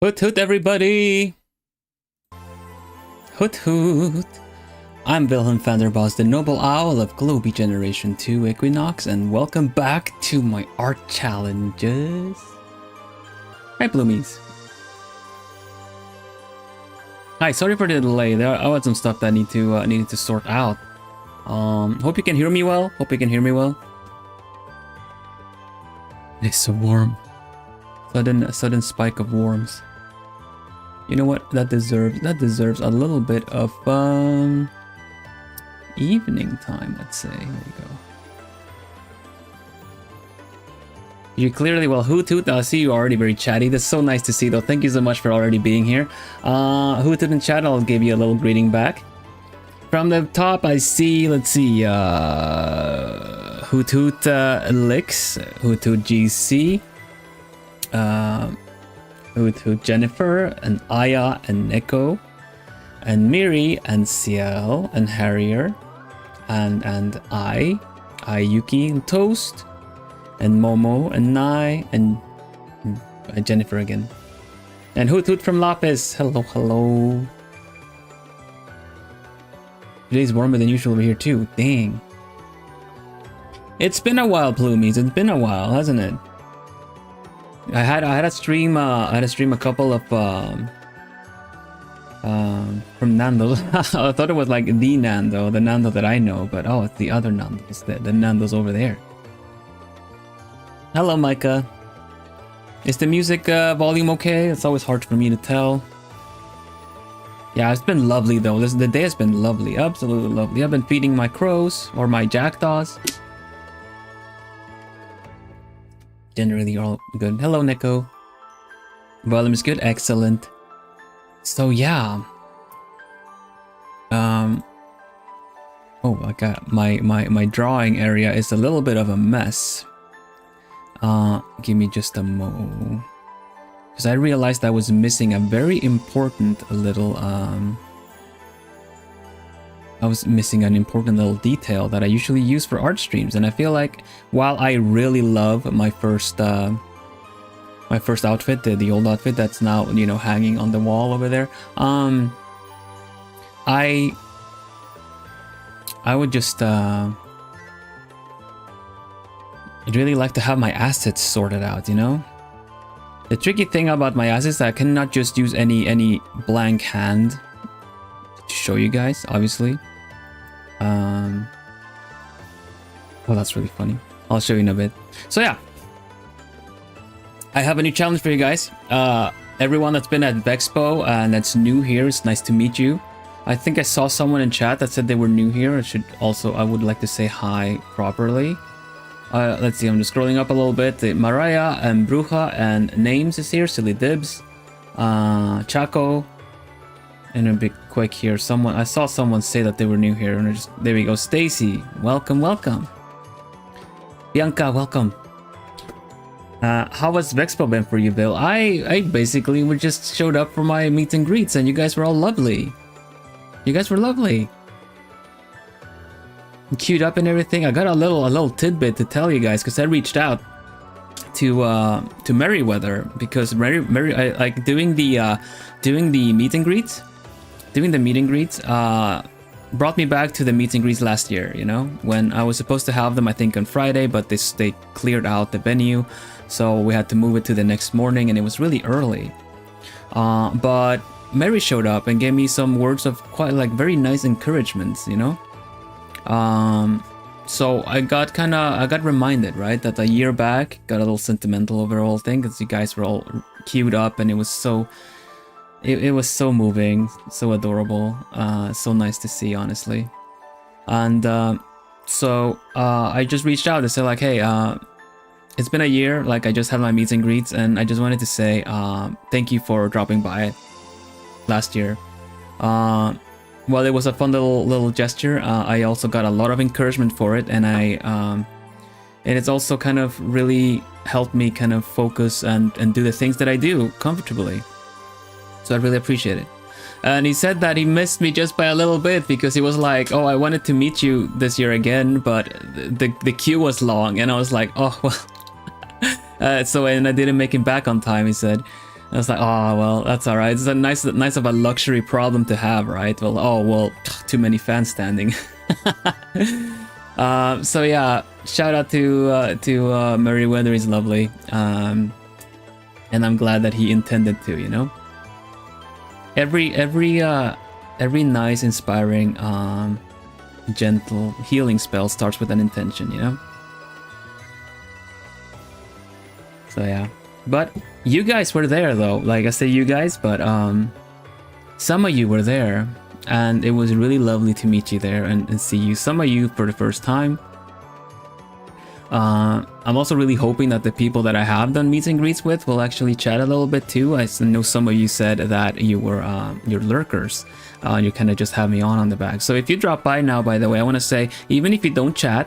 Hoot hoot everybody! Hoot hoot! I'm Vilhelm Vanderbos, the noble owl of Globie Generation 2 Equinox, and welcome back to my art challenges. Hi Bloomies. Hi, sorry for the delay. I had some stuff that I needed to sort out. Hope you can hear me well. It's so warm. Sudden spike of worms. You know what? That deserves a little bit of evening time, let's say. There you go. You clearly well. Hoot hoot. I see you already very chatty. That's so nice to see though. Thank you so much for already being here. Hoot hoot in chat. I'll give you a little greeting back. From the top, I see. Let's see. Hoot hoot Licks. Hoot hoot GC. Hoot hoot Jennifer and Aya and Neko and Miri and Ciel and Harrier and Yuki and Toast and Momo and Nai and Jennifer again and Hoot hoot from Lapis. Hello. Today's warmer than usual over here too. Dang. It's been a while, Plumies. It's been a while, hasn't it? I had a stream a couple of from Nando's. I thought it was like the Nando that I know, but oh, it's the other Nando's, the Nando's over there. Hello, Micah. Is the music volume okay? It's always hard for me to tell. Yeah, it's been lovely though. The day has been lovely, absolutely lovely. I've been feeding my crows or my jackdaws. Generally all good. Hello, Neko. Volume is good, excellent. So yeah. Oh, I got my drawing area is a little bit of a mess. Give me just a mo. Because I realized I was missing a very important little I was missing an important little detail that I usually use for art streams, and I feel like while I really love my first outfit, the old outfit that's now, you know, hanging on the wall over there, I would just I'd really like to have my assets sorted out, you know. The tricky thing about my assets is I cannot just use any blank hand to show you guys, obviously. Oh, that's really funny. I'll show you in a bit. So yeah, I have a new challenge for you guys. Everyone that's been at Vexpo and that's new here, it's nice to meet you. I think I saw someone in chat that said they were new here. I would like to say hi properly. Let's see, I'm just scrolling up a little bit. Mariah and Bruja and Names is here. Silly Dibs, Chaco. And a bit quick here. I saw someone say that they were new here, and there we go. Stacy, welcome. Bianca, welcome. How was Vexpo been for you, Bill? I basically just showed up for my meet and greets, and you guys were all lovely. Queued up and everything. I got a little tidbit to tell you guys because I reached out to Merryweather because I like doing the meet and greets. Doing the meet and greets brought me back to the meet and greets last year, you know, when I was supposed to have them, I think on Friday, but they cleared out the venue, so we had to move it to the next morning, and it was really early. But Mary showed up and gave me some words of quite like very nice encouragements, you know. So I got reminded, right, that a year back, got a little sentimental over the whole thing because you guys were all queued up, and it was so. It was so moving, so adorable, so nice to see, honestly. And so I just reached out to say like, hey, it's been a year, like I just had my meets and greets, and I just wanted to say thank you for dropping by last year. Well, it was a fun little gesture. I also got a lot of encouragement for it, and and it's also kind of really helped me kind of focus and do the things that I do comfortably. So I really appreciate it. And he said that he missed me just by a little bit because he was like, oh, I wanted to meet you this year again, but the queue was long. And I was like, oh, well. And I didn't make him back on time, he said. I was like, oh well, that's all right. It's a nice of a luxury problem to have, right? Well, oh well, too many fans standing. So yeah, shout out to Merryweather. He's lovely, and I'm glad that he intended to. You know, every nice, inspiring, gentle healing spell starts with an intention. You know. So yeah, but you guys were there though. Like I say, you guys, but some of you were there. And it was really lovely to meet you there and see you, some of you for the first time. I'm also really hoping that the people that I have done meets and greets with will actually chat a little bit too. I know some of you said that you were your lurkers. You kind of just have me on the back. So if you drop by now, by the way, I want to say, even if you don't chat,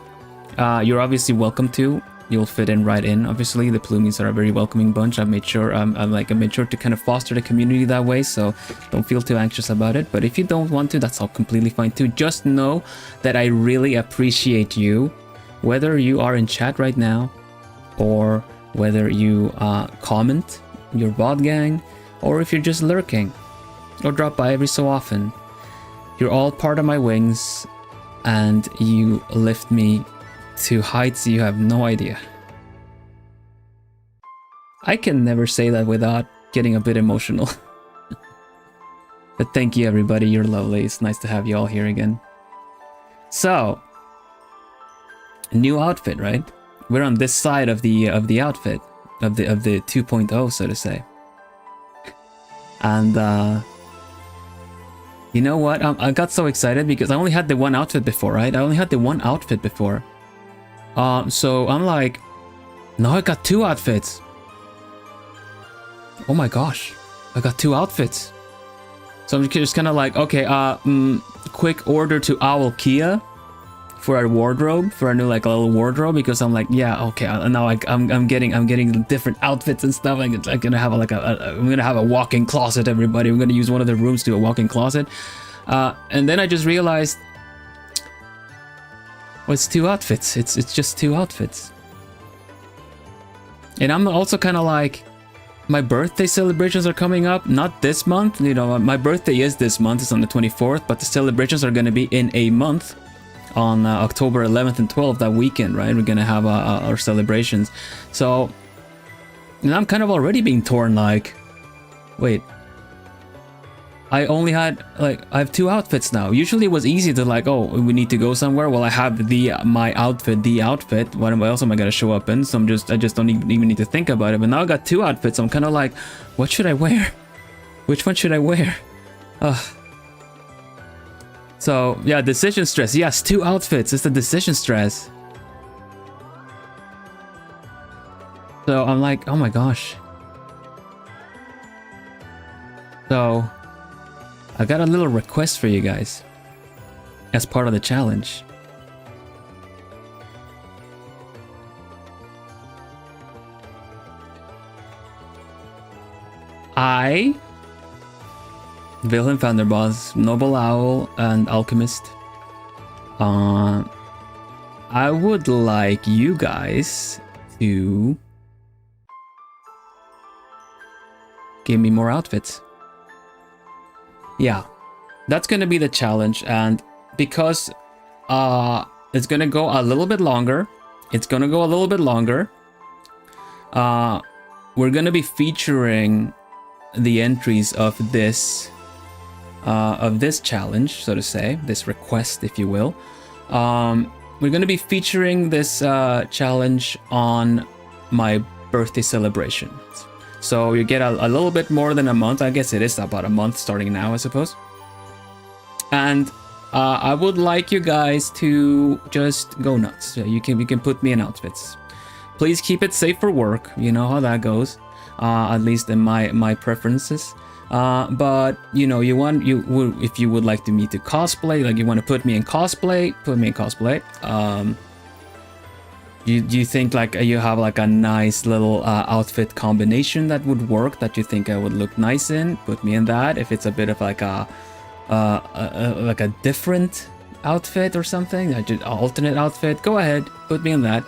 you're obviously welcome to. You'll fit in right in. Obviously, the Plumies are a very welcoming bunch. I've made sure I made sure to kind of foster the community that way, so don't feel too anxious about it. But if you don't want to, that's all completely fine too. Just know that I really appreciate you, whether you are in chat right now, or whether you comment, your bot gang, or if you're just lurking, or drop by every so often. You're all part of my wings, and you lift me to heights you have no idea. I can never say that without getting a bit emotional. But thank you everybody, you're lovely. It's nice to have you all here again. So, new outfit, right? We're on this side of the outfit of the 2.0, so to say. And you know what? I got so excited because I only had the one outfit before, right? I only had the one outfit before. So I'm like, now I got two outfits. Oh my gosh, I got two outfits. So I'm just kind of like, okay, quick order to Owl Kia for our wardrobe, for our new like little wardrobe, because I'm like, yeah, okay, now I'm getting different outfits and stuff. I'm gonna have I'm gonna have a walk-in closet, everybody. We're gonna use one of the rooms to a walk-in closet. And then I just realized, well, it's two outfits. It's just two outfits. And I'm also kind of like, my birthday celebrations are coming up. Not this month. You know, my birthday is this month. It's on the 24th. But the celebrations are going to be in a month. On October 11th and 12th, that weekend, right? We're going to have our celebrations. So, and I'm kind of already being torn like, wait. I only had, like, I have two outfits now. Usually it was easy to like, oh, we need to go somewhere. Well, I have my outfit. What else am I gonna show up in? So I just don't even need to think about it. But now I got two outfits. I'm kind of like, what should I wear? Which one should I wear? So yeah, decision stress. Yes, two outfits. It's the decision stress. So I'm like, oh my gosh. So I got a little request for you guys as part of the challenge. I, Vilhelm Vanderbos, Noble Owl, and Alchemist, I would like you guys to give me more outfits. Yeah, that's gonna be the challenge, and because it's gonna go a little bit longer, we're gonna be featuring the entries of this challenge, so to say, this request, if you will. We're gonna be featuring this challenge on my birthday celebration. So you get a little bit more than a month. I guess it is about a month starting now, I suppose. And I would like you guys to just go nuts. You can put me in outfits. Please keep it safe for work. You know how that goes. At least in my preferences. But you know, if you would like me to cosplay, like you want to put me in cosplay, put me in cosplay. Do you think like you have like a nice little outfit combination that would work, that you think I would look nice in? Put me in that. If it's a bit of like a different outfit or something, an alternate outfit, go ahead, put me in that.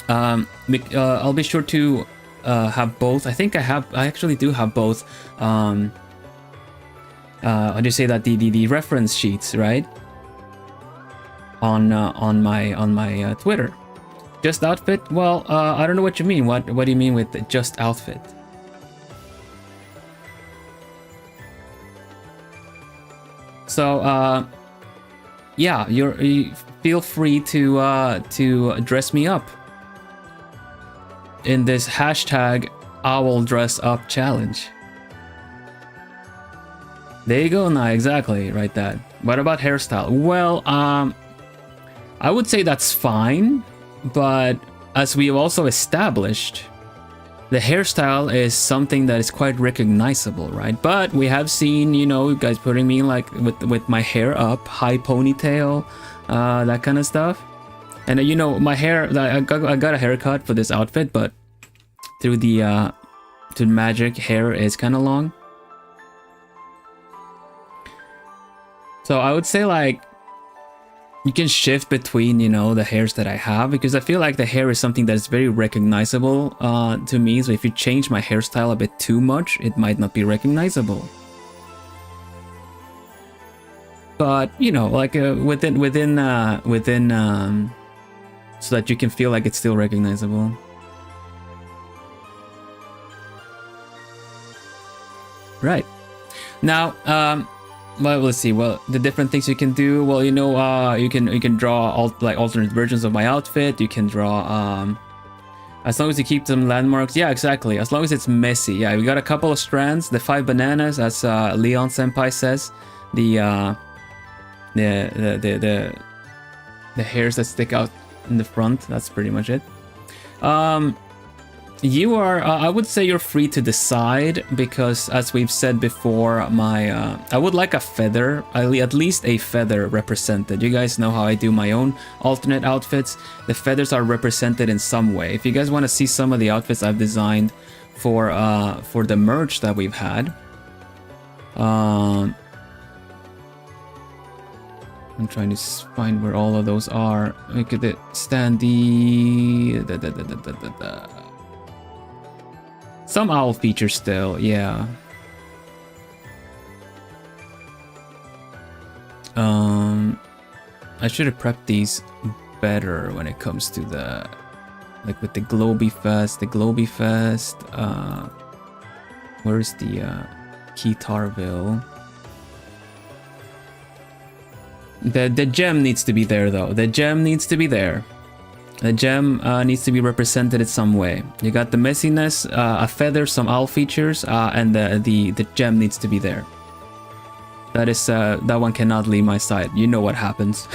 I'll be sure to have both. I think I actually do have both. How do you say that? The reference sheets, right? On my Twitter. Just outfit? Well, I don't know what you mean. What do you mean with just outfit? So yeah, you feel free to dress me up in this hashtag I will dress up challenge. There you go. Now, exactly, right. That. What about hairstyle? Well, I would say that's fine, but as we have also established, the hairstyle is something that is quite recognizable, right? But we have seen, you know, you guys putting me like with my hair up, high ponytail, that kind of stuff. And you know, my hair, I got a haircut for this outfit, but through the magic, hair is kind of long. So I would say like you can shift between, you know, the hairs that I have, because I feel like the hair is something that is very recognizable to me. So if you change my hairstyle a bit too much, it might not be recognizable. But you know, like within so that you can feel like it's still recognizable. Right. Now, well, let's see. Well, the different things you can do. Well, you know, you can draw alternate versions of my outfit. You can draw as long as you keep some landmarks. Yeah, exactly. As long as it's messy. Yeah, we got a couple of strands. The 5 bananas, as Leon Senpai says. The hairs that stick out in the front. That's pretty much it. You are, I would say you're free to decide, because as we've said before, I would like a feather, at least a feather represented. You guys know how I do my own alternate outfits. The feathers are represented in some way. If you guys want to see some of the outfits I've designed for the merch that we've had, I'm trying to find where all of those are. Look at it, standee, some owl features still, yeah. I should have prepped these better when it comes to the, like with the globie fest, where's the Keytarville? The gem needs to be there though. The gem needs to be there. The gem needs to be represented in some way. You got the messiness, a feather, some owl features, and the gem needs to be there. That is that one cannot leave my side. You know what happens.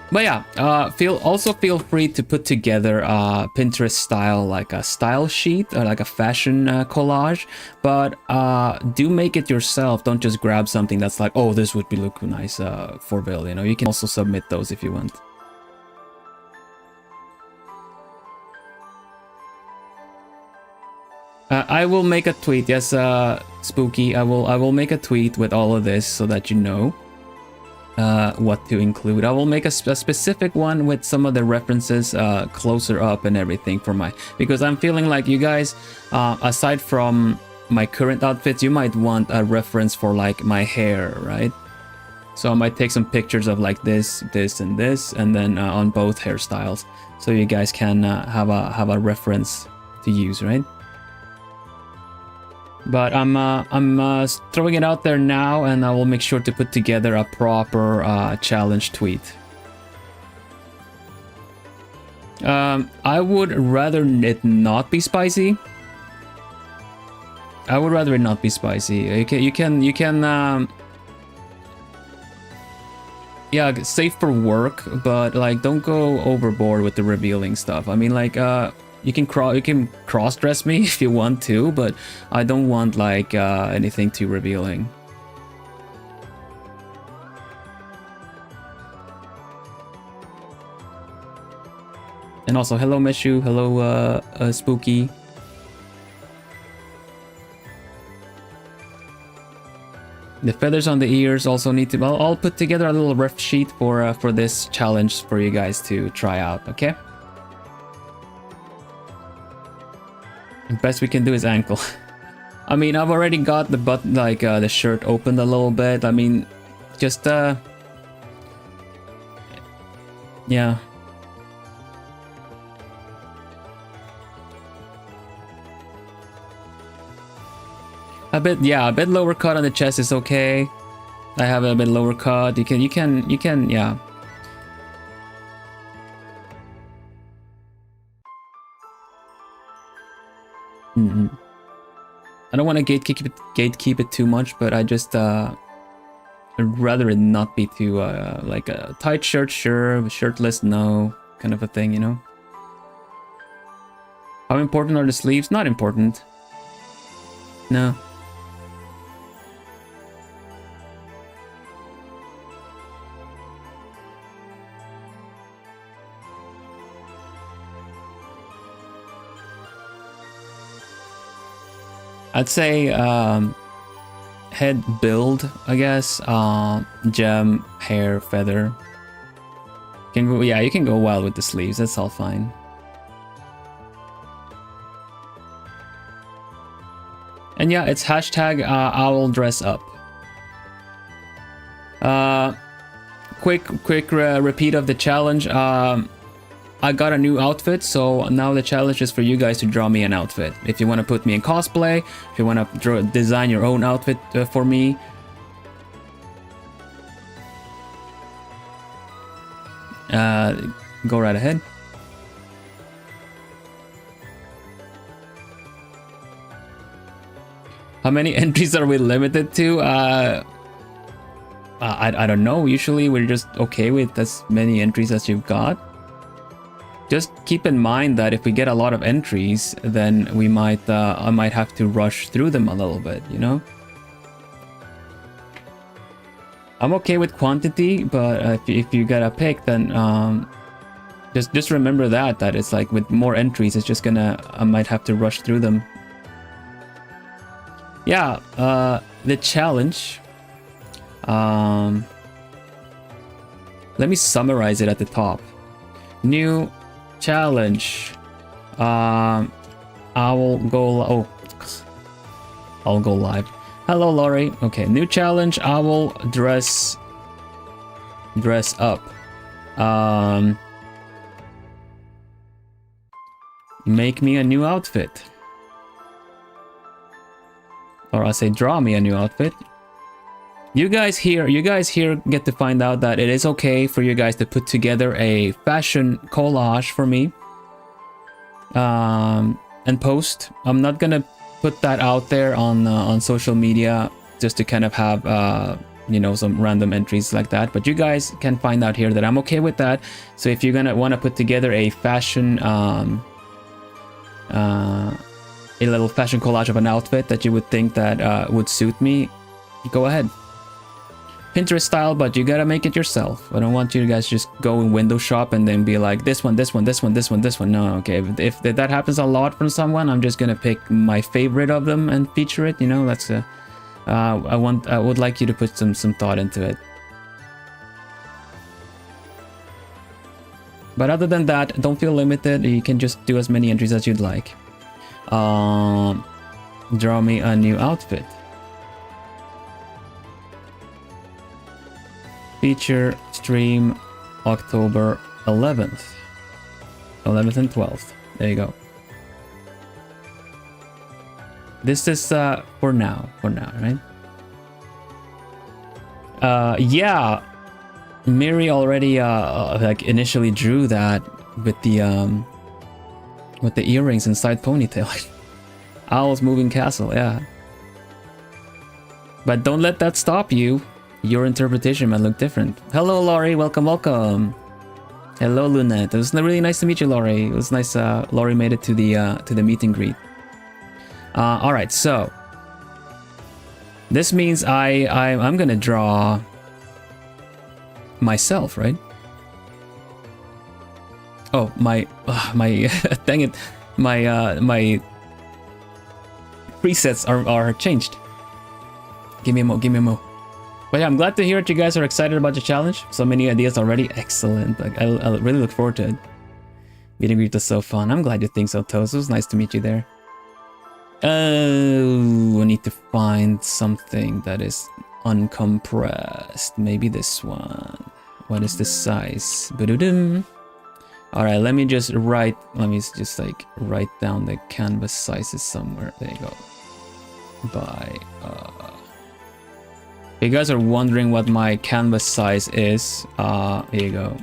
But yeah, feel free to put together a Pinterest style, like a style sheet or like a fashion collage. But do make it yourself. Don't just grab something that's like, oh, this would look nice for Bill. You know, you can also submit those if you want. I will make a tweet. Yes, Spooky. I will make a tweet with all of this so that you know what to include. I will make a specific one with some of the references closer up and everything for because I'm feeling like you guys, aside from my current outfits, you might want a reference for like my hair, right? So I might take some pictures of like this, and this, and then on both hairstyles, so you guys can have a reference to use, right? But I'm throwing it out there now, and I will make sure to put together a proper challenge tweet. I would rather it not be spicy. I would rather it not be spicy. You can yeah, safe for work, but like don't go overboard with the revealing stuff. I mean, like you can cross-dress me if you want to, but I don't want like anything too revealing. And also, hello Meshu, hello Spooky. The feathers on the ears also need to. I'll put together a little ref sheet for this challenge for you guys to try out. Okay. The best we can do is ankle. I mean, I've already got the button, like the shirt opened a little bit. I mean, just yeah. A bit lower cut on the chest is okay. I have a bit lower cut. You can, yeah. I don't want to gatekeep it too much, but I just I'd rather it not be too like a tight shirt, sure, shirtless, no, kind of a thing, you know. How important are the sleeves? Not important. No. I'd say head build, I guess. Gem, hair, feather. Can go, yeah, you can go wild with the sleeves. That's all fine. And yeah, it's hashtag owl dress up. Quick repeat of the challenge. I got a new outfit, so now the challenge is for you guys to draw me an outfit. If you want to put me in cosplay, if you want to design your own outfit for me. Go right ahead. How many entries are we limited to? I don't know. Usually we're just okay with as many entries as you've got. Just keep in mind that if we get a lot of entries, then we might I might have to rush through them a little bit, you know? I'm okay with quantity, but if you gotta pick, then just remember that it's like with more entries, it's just gonna, I might have to rush through them. Yeah, the challenge. Let me summarize it at the top. New challenge. I'll go live. Hello, Laurie. Okay, new challenge. I will dress up. Make me a new outfit. Or I say draw me a new outfit. You guys here get to find out that it is okay for you guys to put together a fashion collage for me. And post. I'm not gonna put that out there on social media just to kind of have you know, some random entries like that, but you guys can find out here that I'm okay with that. So if you're gonna want to put together a fashion a little fashion collage of an outfit that you would think that would suit me, go ahead. Pinterest style, but you gotta make it yourself. I don't want you guys just go in window shop and then be like this one. No, okay. If that happens a lot from someone, I'm just gonna pick my favorite of them and feature it. You know, that's a. I would like you to put some thought into it. But other than that, don't feel limited. You can just do as many entries as you'd like. Draw me a new outfit. Feature stream October 11th and 12th. There you go. This is for now, right? Yeah, Miri already like initially drew that with the earrings and side ponytail. Owl's moving castle, yeah. But don't let that stop you. Your interpretation might look different. Hello, Laurie. Welcome. Hello, Lunette. It was really nice to meet you, Laurie. It was nice. Laurie made it to the meet and greet. All right, so this means I'm gonna draw myself, right? Oh, my dang it, my presets are changed. Give me a mo. But yeah, I'm glad to hear that you guys are excited about the challenge. So many ideas already. Excellent. Like, I really look forward to it. Meet and greet was so fun. I'm glad you think so, Toast. It was nice to meet you there. Oh, I need to find something that is uncompressed. Maybe this one. What is the size? Ba-do-dum. All right, let me just write down the canvas sizes somewhere. There you go. By if you guys are wondering what my canvas size is, here you go.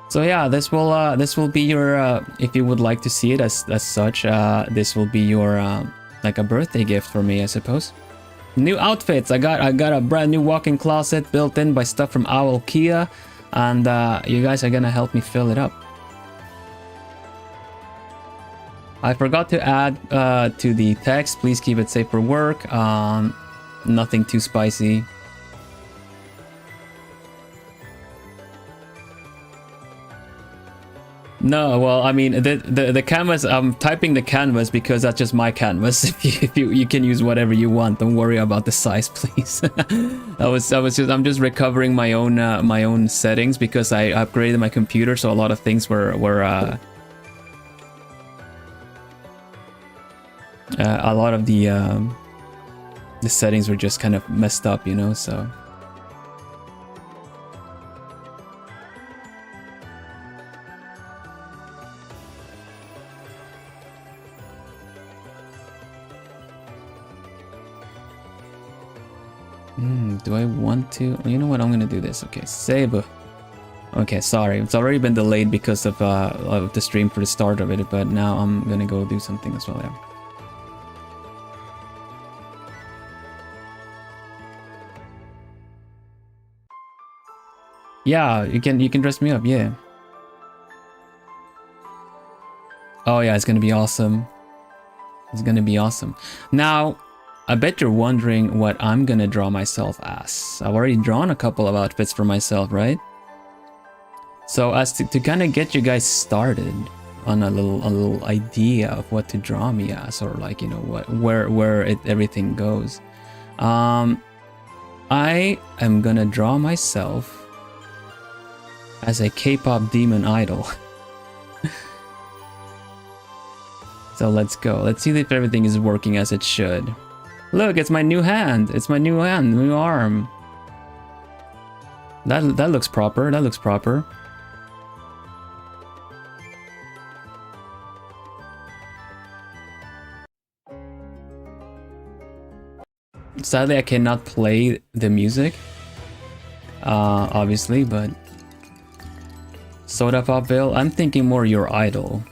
So yeah, this will be your if you would like to see it as such, this will be your like a birthday gift for me, I suppose. New outfits. I got a brand new walk-in closet built in by stuff from Owl Kia, and you guys are gonna help me fill it up. I forgot to add to the text, please keep it safe for work. Nothing too spicy. No, well, I mean the canvas. I'm typing the canvas because that's just my canvas. If you can use whatever you want. Don't worry about the size, please. I'm just recovering my own settings because I upgraded my computer, so a lot of things were a lot of the settings were just kind of messed up, you know. So. Do I want to? You know what? I'm gonna do this. Okay, save. Okay, sorry. It's already been delayed because of the stream for the start of it, but now I'm gonna go do something as well. Yeah, you can dress me up. Yeah. Oh yeah, it's gonna be awesome. It's gonna be awesome. Now. I bet you're wondering what I'm gonna draw myself as. I've already drawn a couple of outfits for myself, right? So as to kind of get you guys started on a little idea of what to draw me as, or like, you know, where everything goes. I am gonna draw myself as a K-pop demon idol. So let's go. Let's see if everything is working as it should. Look, it's my new hand. It's my new hand, new arm. That looks proper. That looks proper. Sadly, I cannot play the music. Obviously, but Soda Popville, I'm thinking more your idol.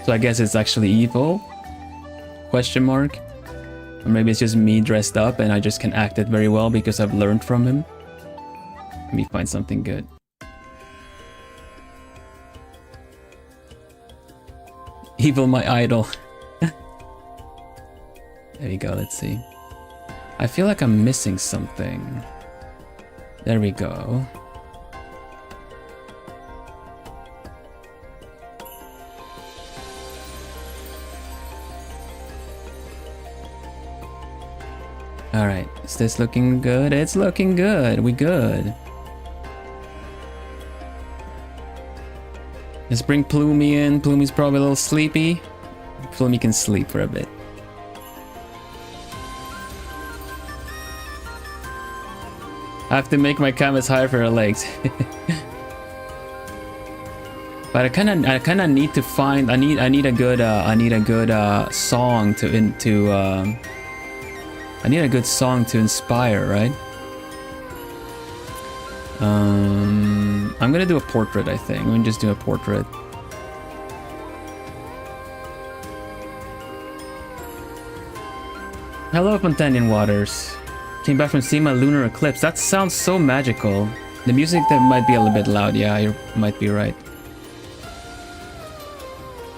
So I guess it's actually evil. Question mark? Or maybe it's just me dressed up and I just can act it very well because I've learned from him. Let me find something good. Evil my idol. There you go, let's see. I feel like I'm missing something. There we go. Alright, is this looking good? It's looking good. We good. Let's bring Plumie in. Plumie's probably a little sleepy. Plumie can sleep for a bit. I have to make my canvas higher for her legs. But I kind of need to find. I need a good song I need a good song to inspire, right? I'm gonna do a portrait, I think. I'm gonna just do a portrait. Hello, Fontanian Waters. Came back from seeing my lunar eclipse. That sounds so magical. The music that might be a little bit loud. Yeah, you might be right.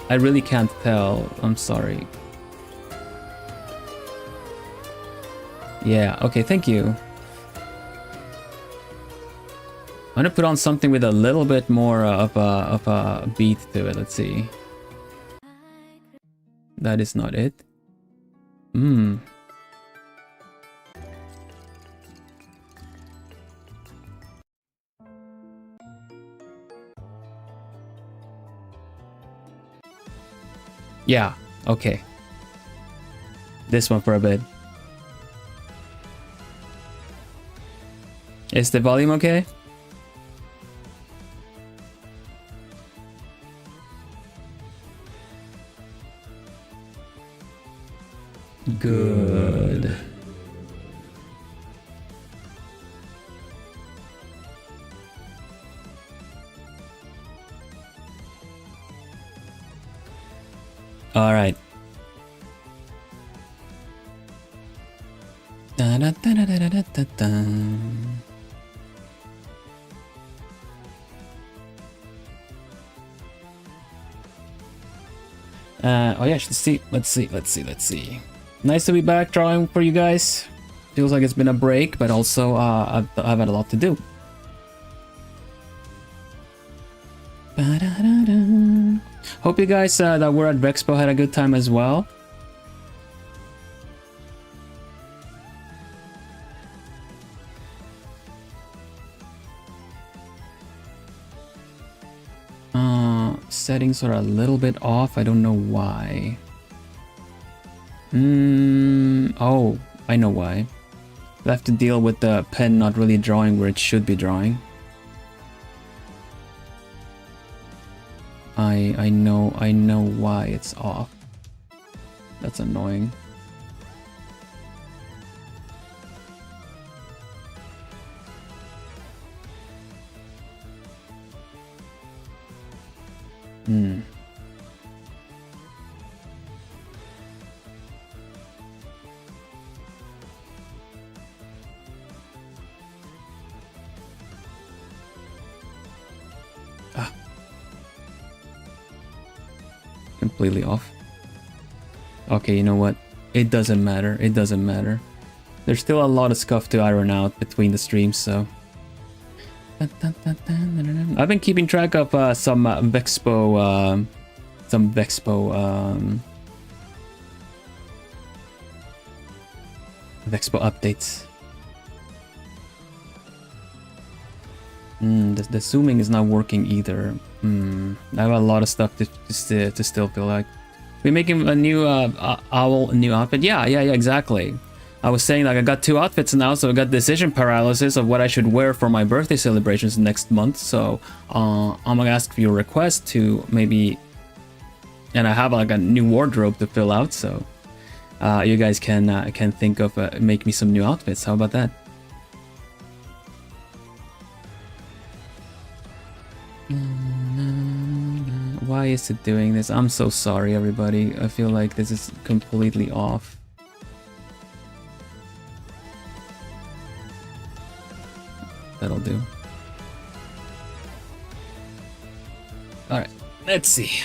I really can't tell. I'm sorry. Yeah, okay, thank you. I'm gonna put on something with a little bit more of a beat to it. Let's see. That is not it. Hmm. Yeah, okay. This one for a bit. Is the volume okay? Good. All right. Da, da, da, da, da, da, da, da. Oh yeah, let's see. Nice to be back drawing for you guys. Feels like it's been a break, but also I've had a lot to do. Ba-da-da-da. Hope you guys that were at Vexpo had a good time as well. Settings are a little bit off. I don't know why. Oh, I know why. I have to deal with the pen not really drawing where it should be drawing. I know why it's off. That's annoying. Completely off. Okay, you know what? It doesn't matter. It doesn't matter. There's still a lot of stuff to iron out between the streams, so. I've been keeping track of some Vexpo updates. The zooming is not working either. I have a lot of stuff to still feel like. We're making a new owl new outfit. Yeah, exactly. I was saying like I got 2 outfits now, so I got decision paralysis of what I should wear for my birthday celebrations next month. So I'm gonna ask for your request to maybe, and I have like a new wardrobe to fill out. So you guys can think of make me some new outfits. How about that? Why is it doing this? I'm so sorry, everybody. I feel like this is completely off. That'll do. Alright, let's see.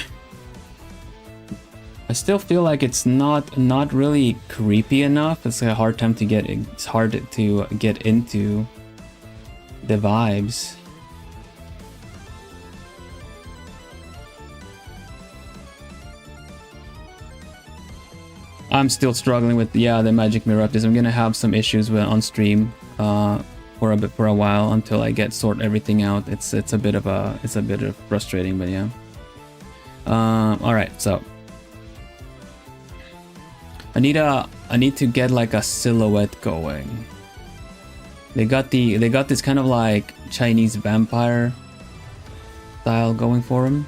I still feel like it's not really creepy enough. It's a hard time to get. It's hard to get into the vibes. I'm still struggling with the magic mirror updates. I'm gonna have some issues with on stream for a while until I sort everything out. It's a bit of frustrating, but yeah. All right, so I need to get like a silhouette going. They got this kind of like Chinese vampire style going for them.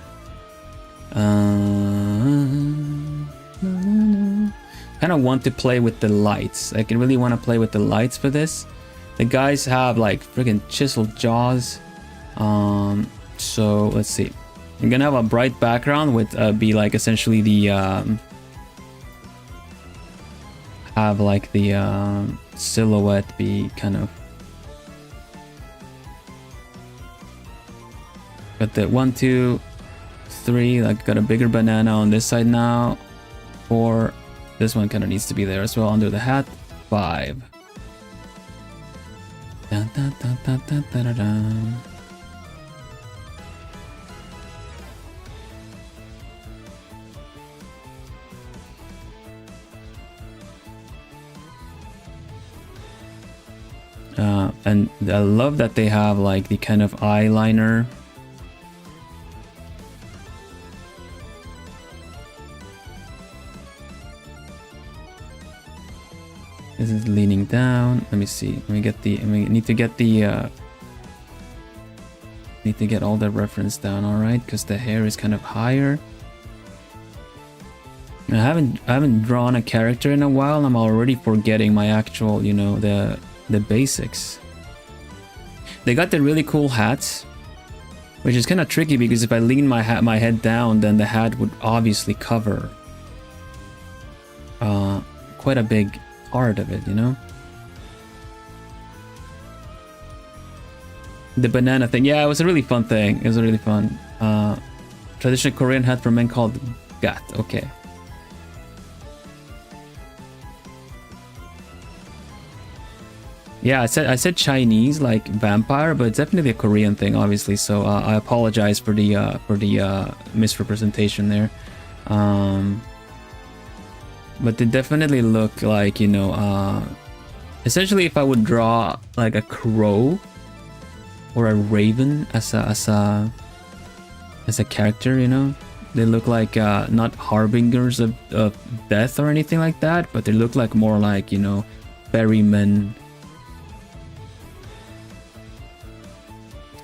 Kind of want to play with the lights. I really want to play with the lights for this. The guys have like friggin' chiseled jaws. So let's see. I'm gonna have a bright background with be like essentially the have like the silhouette be kind of. Got the 1, 2, 3. Like got a bigger banana on this side now. 4. This one kind of needs to be there as well under the hat. 5. Dun, dun, dun, dun, dun, dun, dun, dun. And I love that they have like the kind of eyeliner. This is leaning down. Let me see. Let me get the. We need to get the. Need to get all the reference down. All right, because the hair is kind of higher. I haven't drawn a character in a while, and I'm already forgetting my actual, you know, the basics. They got the really cool hats, which is kind of tricky because if I lean my head down, then the hat would obviously cover quite a big part of it, you know. The banana thing, yeah, it was a really fun thing. It was really fun. Traditional Korean hat for men called gat. Okay. Yeah, I said Chinese like vampire, but it's definitely a Korean thing, obviously. So I apologize for the misrepresentation there. But they definitely look like, you know, essentially if I would draw like a crow or a raven as a character, you know, they look like not harbingers of death or anything like that, but they look like more like, you know, ferrymen.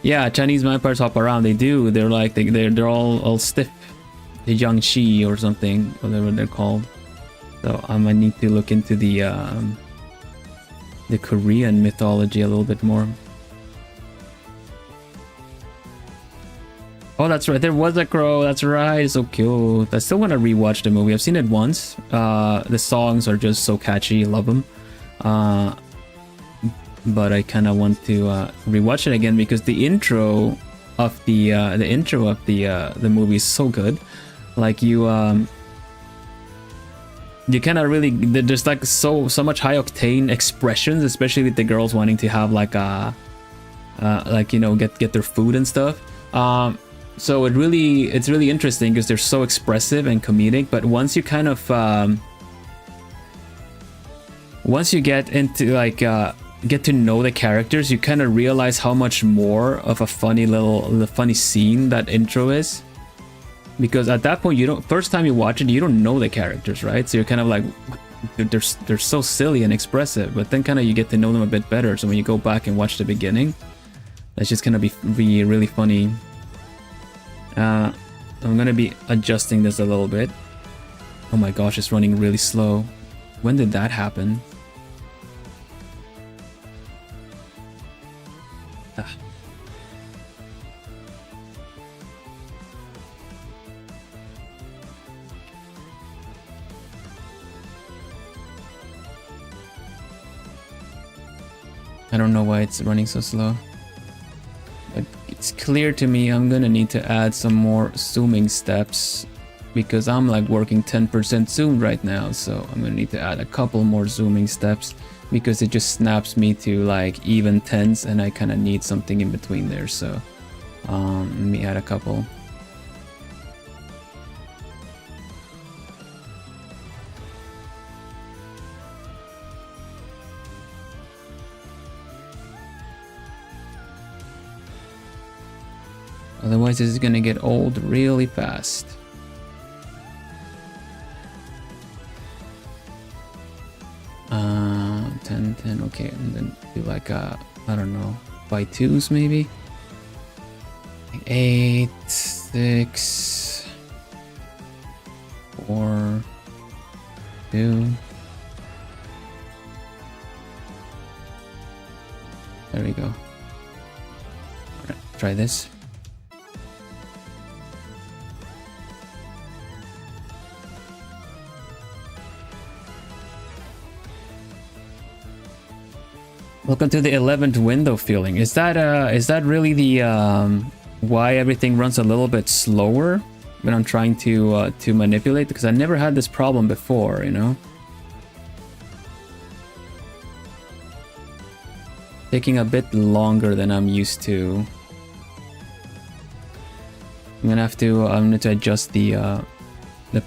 Yeah, Chinese vampires hop around. They do. They're like they're all stiff. The Jiangxi or something, whatever they're called. So I might need to look into the Korean mythology a little bit more. Oh, that's right. There was a crow. That's right. So cute. I still want to rewatch the movie. I've seen it once. The songs are just so catchy. Love them. But I kind of want to rewatch it again because the intro of the movie is so good. Like you kind of really, there's like so much high octane expressions, especially with the girls wanting to have like like, you know, get their food and stuff. So it's really interesting because they're so expressive and comedic. But once you kind of once you get into like get to know the characters, you kind of realize how much more of a funny scene that intro is. Because at that point, first time you watch it, you don't know the characters, right? So you're kind of like, they're so silly and expressive, but then kind of you get to know them a bit better. So when you go back and watch the beginning, that's just gonna be really funny. I'm gonna be adjusting this a little bit. Oh my gosh, it's running really slow. When did that happen? I don't know why it's running so slow. But it's clear to me I'm gonna need to add some more zooming steps because I'm like working 10% zoom right now, so I'm gonna need to add a couple more zooming steps because it just snaps me to like even tens and I kind of need something in between there. So let me add a couple. Otherwise, this is gonna get old really fast. Uh, 10, okay, and then do like I don't know, by twos maybe? 8, 6, 4, 2. There we go. Alright, try this. Welcome to the 11th window feeling. Is that really the why everything runs a little bit slower when I'm trying to manipulate? Because I never had this problem before, you know. Taking a bit longer than I'm used to. I'm gonna have to adjust the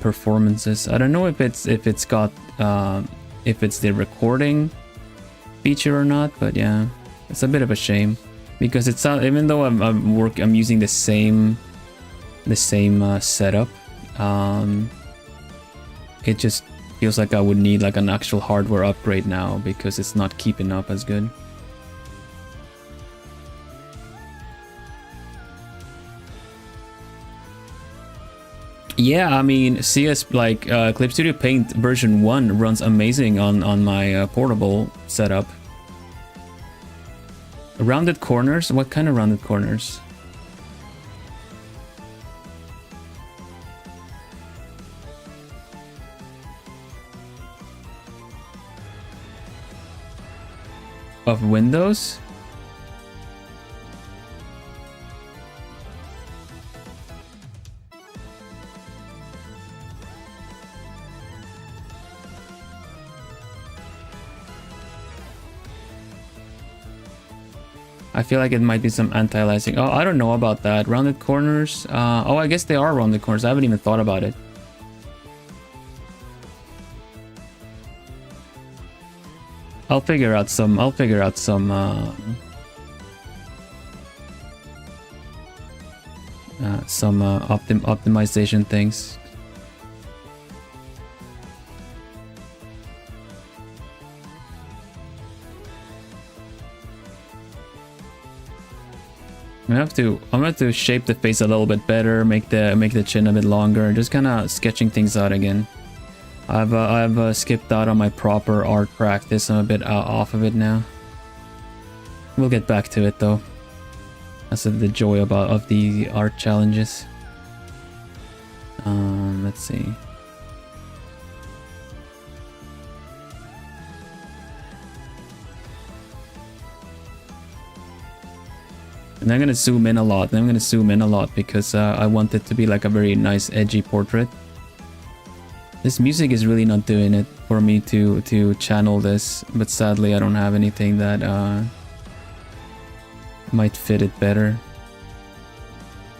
performances. I don't know if it's the recording feature or not, but yeah. It's a bit of a shame because it's not, even though I'm using the same setup, it just feels like I would need like an actual hardware upgrade now because it's not keeping up as good. Yeah, I mean, CS like Clip Studio Paint version 1 runs amazing on my portable setup. Rounded corners? What kind of rounded corners? Of windows? I feel like it might be some anti-aliasing. Oh, I don't know about that. Rounded corners? Oh, I guess they are rounded corners. I haven't even thought about it. I'll figure out some optimization things. I'm gonna have to shape the face a little bit better, make the chin a bit longer, just kind of sketching things out again. I've skipped out on my proper art practice. I'm a bit off of it now. We'll get back to it though. That's the joy of the art challenges. Let's see. And I'm gonna zoom in a lot. And I'm gonna zoom in a lot because I want it to be like a very nice edgy portrait. This music is really not doing it for me to channel this, but sadly I don't have anything that might fit it better.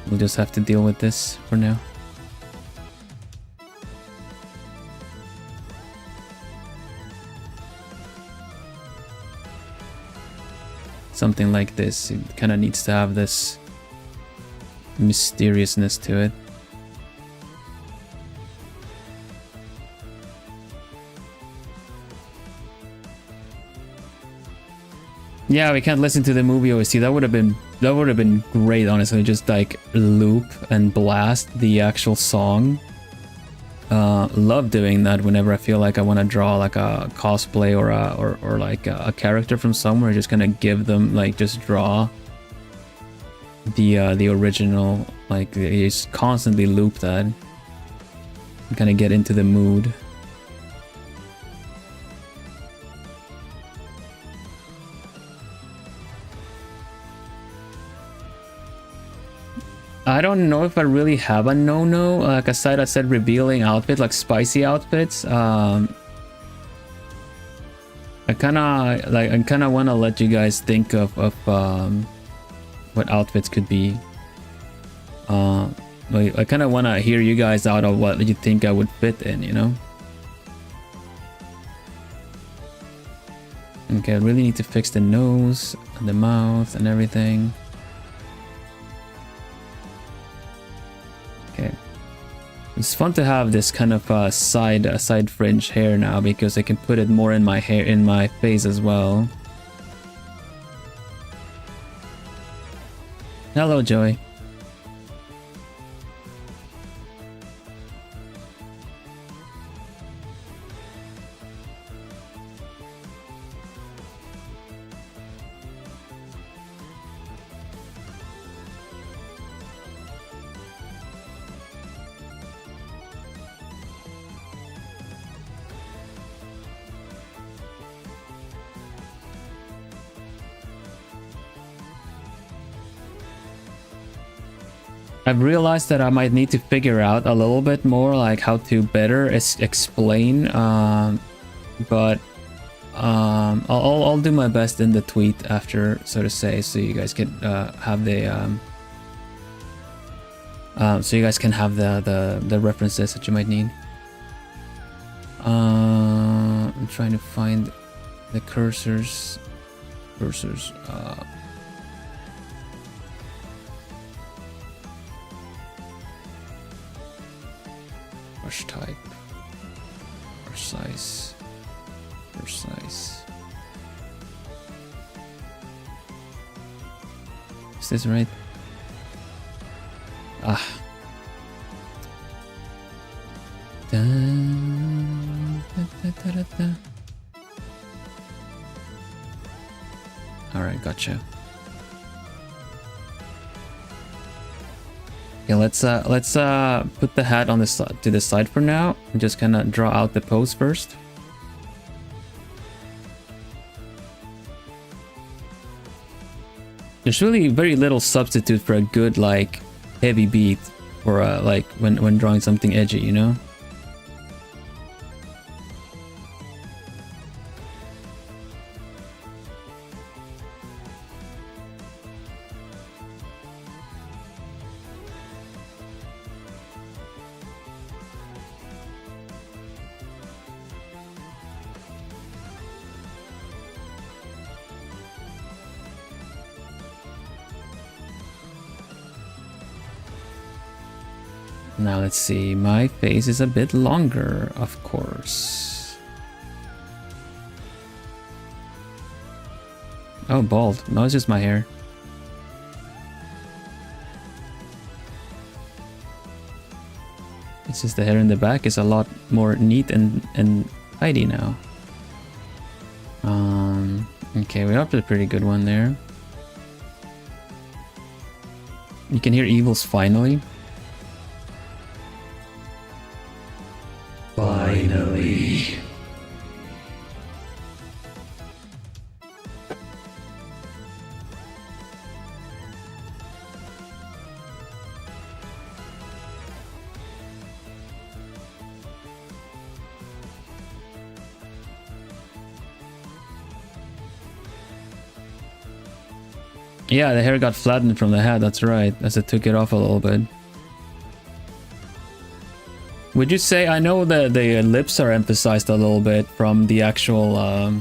We'll just have to deal with this for now. Something like this, it kind of needs to have this mysteriousness to it. Yeah, we can't listen to the movie OST. That would have been great, honestly. Just like loop and blast the actual song. Love doing that whenever I feel like I want to draw like a cosplay or like a character from somewhere. Just kind of give them like just draw the original. Like you just constantly loop that and kind of get into the mood. I don't know if I really have a no-no. Like I said revealing outfit, like spicy outfits. I kind of want to let you guys think of what outfits could be. I kind of want to hear you guys out of what you think I would fit in, you know? Okay, I really need to fix the nose and the mouth and everything. Okay, it's fun to have this kind of side fringe hair now because I can put it more in my hair, in my face as well. Hello, Joey. I've realized that I might need to figure out a little bit more like how to better explain, but I'll do my best in the tweet after, so to say, so you guys can have the the references that you might need. I'm trying to find the cursors. versus brush type, precise, precise. Is this right? Ah. All right, gotcha. Okay, let's put the hat on this to the side for now and just kind of draw out the pose first. There's really very little substitute for a good like heavy beat or like when drawing something edgy, you know? Now let's see, my face is a bit longer, of course. Oh, bald. No, it's just my hair. It's just the hair in the back is a lot more neat and tidy now. Okay, we're up to a pretty good one there. You can hear Evil's finally. Finally. Yeah, the hair got flattened from the hat, that's right, as it took it off a little bit. Would you say, I know that the lips are emphasized a little bit from the actual I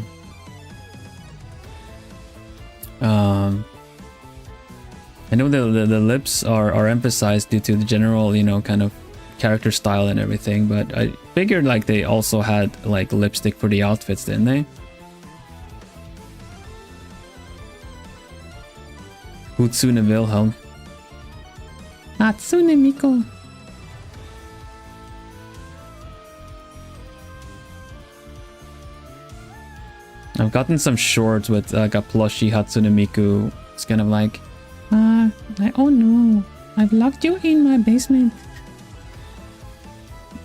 know the lips are emphasized due to the general, you know, kind of character style and everything, but I figured like they also had like lipstick for the outfits, didn't they? Utsune Vilhelm. Natsune Miko. I've gotten some shorts with like a plushy Hatsune Miku. It's kind of like, oh no, I've locked you in my basement.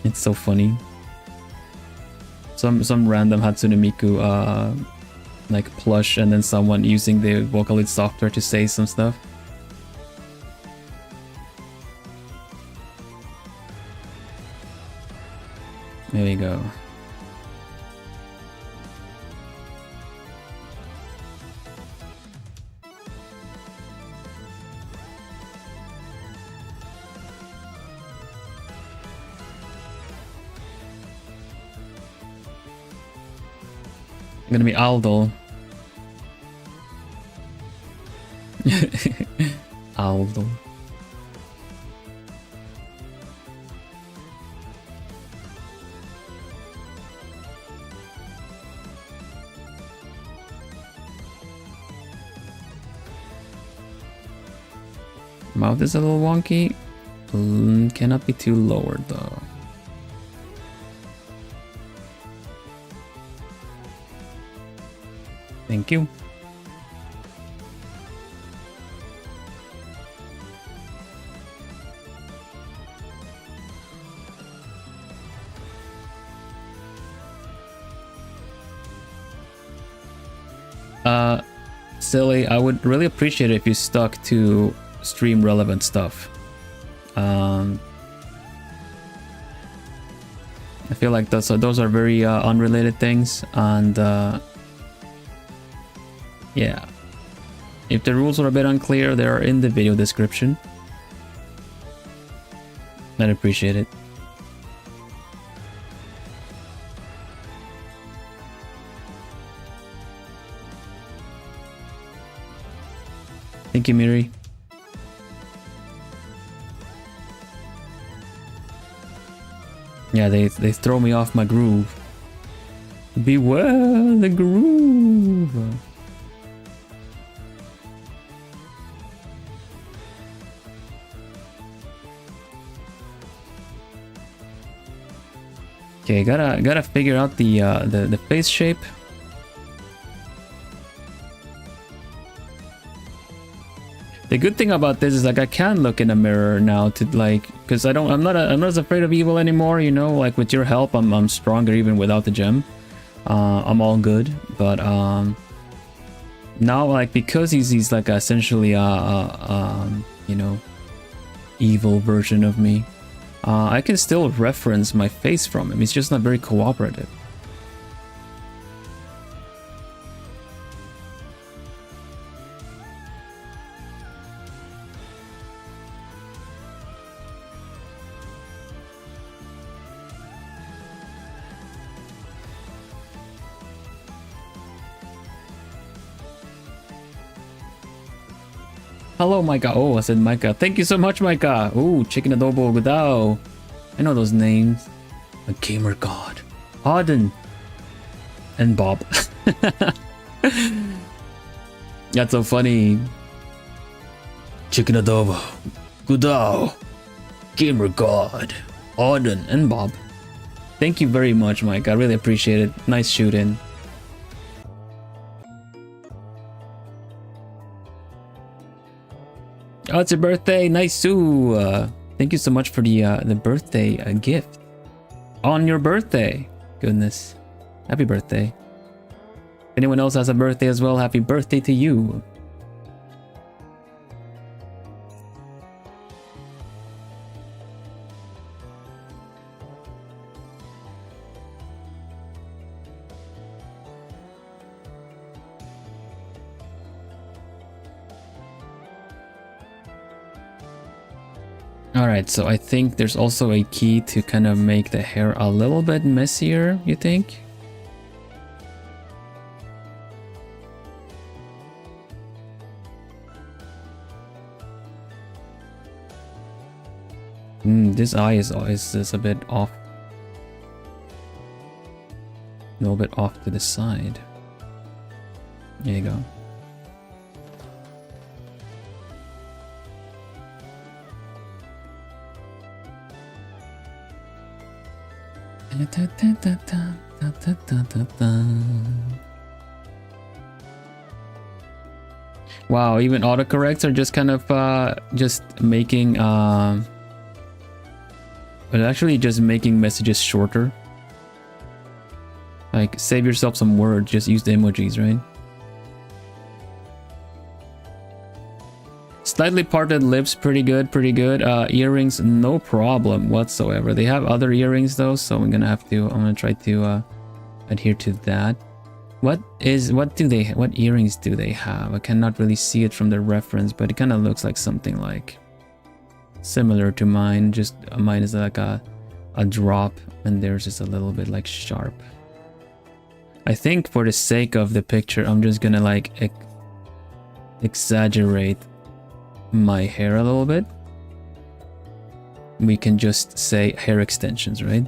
It's so funny. Some random Hatsune Miku like plush, and then someone using the Vocaloid software to say some stuff. There we go. Gonna be Aldo. Aldo. Mouth is a little wonky. Cannot be too lowered though. Thank you. Silly, I would really appreciate it if you stuck to stream relevant stuff. I feel like those are very unrelated things, and yeah, if the rules are a bit unclear, they are in the video description. I'd appreciate it. Thank you, Miri. Yeah, they throw me off my groove. Beware the groove. Okay, gotta figure out the face shape. The good thing about this is like I can look in a mirror now to like, because I'm not as afraid of evil anymore, you know, like with your help I'm stronger even without the gem. I'm all good, but now like because he's like essentially you know, evil version of me, I can still reference my face from him. He's just not very cooperative. Hello, Micah. Oh, I said Micah. Thank you so much, Micah. Ooh, chicken adobo gudao. I know those names. A gamer god. Auden. And Bob. That's so funny. Chicken adobo. Gudao. Gamer god. Auden and Bob. Thank you very much, Mike. I really appreciate it. Nice shoot-in. Oh, it's your birthday. Nice too. Thank you so much for the birthday gift. On your birthday. Goodness. Happy birthday. If anyone else has a birthday as well, happy birthday to you. Alright, so I think there's also a key to kind of make the hair a little bit messier, you think? This eye is a bit off. A little bit off to the side. There you go. Wow, even autocorrects are just kind of just making but actually just making messages shorter. Like save yourself some words, just use the emojis, right? Slightly parted lips, pretty good, pretty good. Earrings, no problem whatsoever. They have other earrings though, so I'm gonna try to adhere to that. What earrings do they have? I cannot really see it from the reference, but it kind of looks like something like similar to mine. Just mine is like a drop, and theirs is a little bit like sharp. I think for the sake of the picture, I'm just gonna like exaggerate my hair a little bit. We can just say hair extensions, right?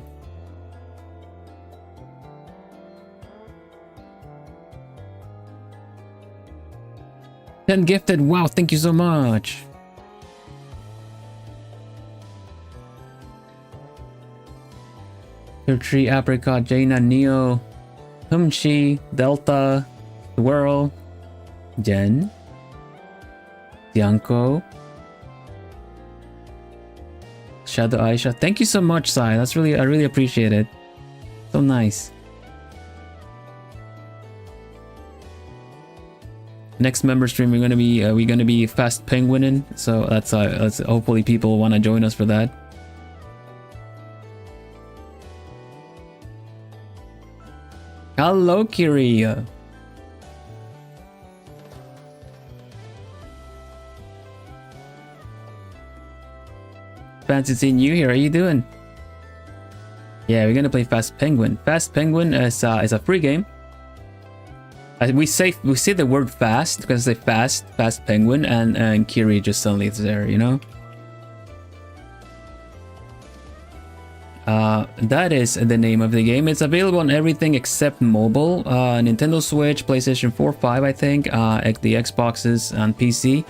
Then gifted. Wow, thank you so much. Tree, Apricot, Jaina, Neo, Humchi, Delta, Swirl, Jen, Bianco, Shadow Aisha. Thank you so much, Sai. I really appreciate it. So nice. Next member stream we're gonna be fast penguinin, so that's hopefully people want to join us for that. Hello, Kiri. Fancy seeing you here. How you doing? Yeah, we're gonna play Fast Penguin. Fast Penguin is a free game. We say the word fast because they fast penguin, and Kiri just suddenly is there, you know. That is the name of the game. It's available on everything except mobile. Nintendo Switch, PlayStation 4, 5, I think. The Xboxes and PC.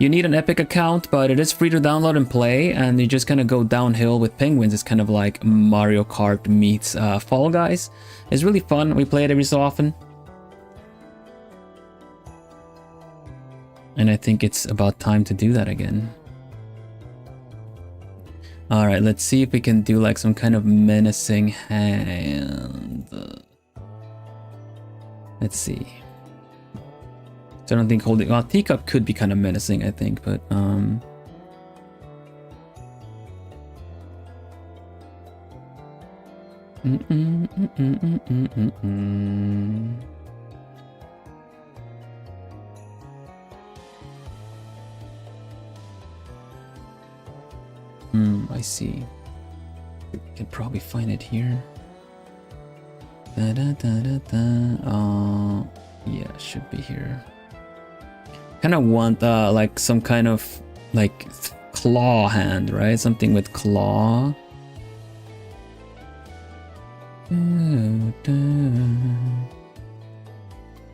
You need an Epic account, but it is free to download and play, and you just kind of go downhill with penguins. It's kind of like Mario Kart meets Fall Guys. It's really fun. We play it every so often. And I think it's about time to do that again. Alright, let's see if we can do like some kind of menacing hand. Let's see. So I don't think holding... Well, teacup could be kind of menacing, I think, but... I see. You can probably find it here. Yeah, should be here. Kind of want like some kind of like claw hand, right? Something with claw.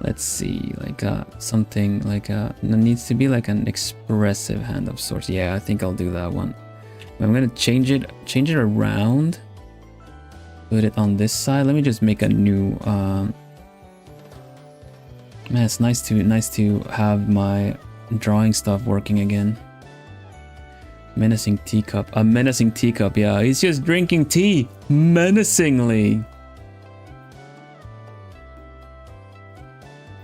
Let's see, like something like it needs to be like an expressive hand of sorts. Yeah, I think I'll do that one. I'm gonna change it around. Put it on this side. Let me just make a new. Man, it's nice to have my drawing stuff working again. Menacing teacup. A menacing teacup. Yeah, he's just drinking tea menacingly.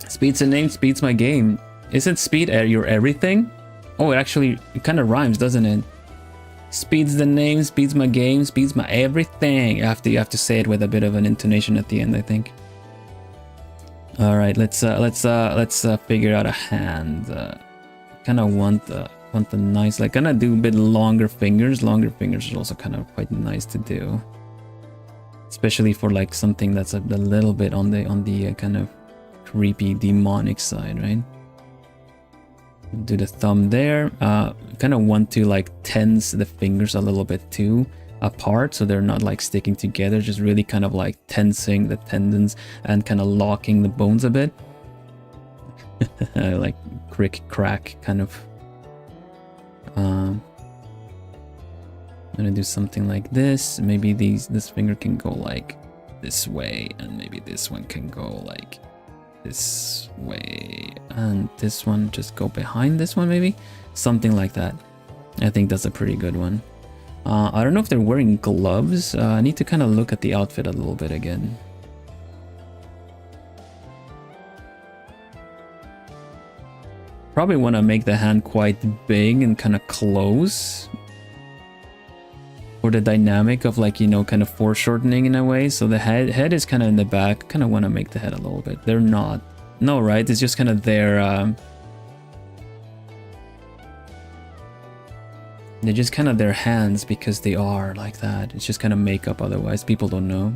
Speed's a name. Speed's my game. Isn't speed your everything? Oh, it kind of rhymes, doesn't it? Speed's the name, speed's my game, speed's my everything. You have to say it with a bit of an intonation at the end, I think. All right, let's figure out a hand. Kind of want the nice, like, gonna do a bit longer fingers. Longer fingers is also kind of quite nice to do, especially for like something that's a little bit on the kind of creepy demonic side, right? Do the thumb there. Kind of want to like tense the fingers a little bit too apart, so they're not like sticking together, just really kind of like tensing the tendons and kind of locking the bones a bit. Like crick crack kind of. I'm gonna do something like this. Maybe this finger can go like this way, and maybe this one can go like this way, and this one just go behind this one, maybe something like that. I think that's a pretty good one. I don't know if they're wearing gloves. I need to kind of look at the outfit a little bit again. Probably want to make the hand quite big and kind of close for the dynamic of, like, you know, kind of foreshortening in a way. So the head is kind of in the back. Kind of want to make the head a little bit. They're not. No, right? It's just kind of their they're just kind of their hands because they are like that. It's just kind of makeup, otherwise people don't know.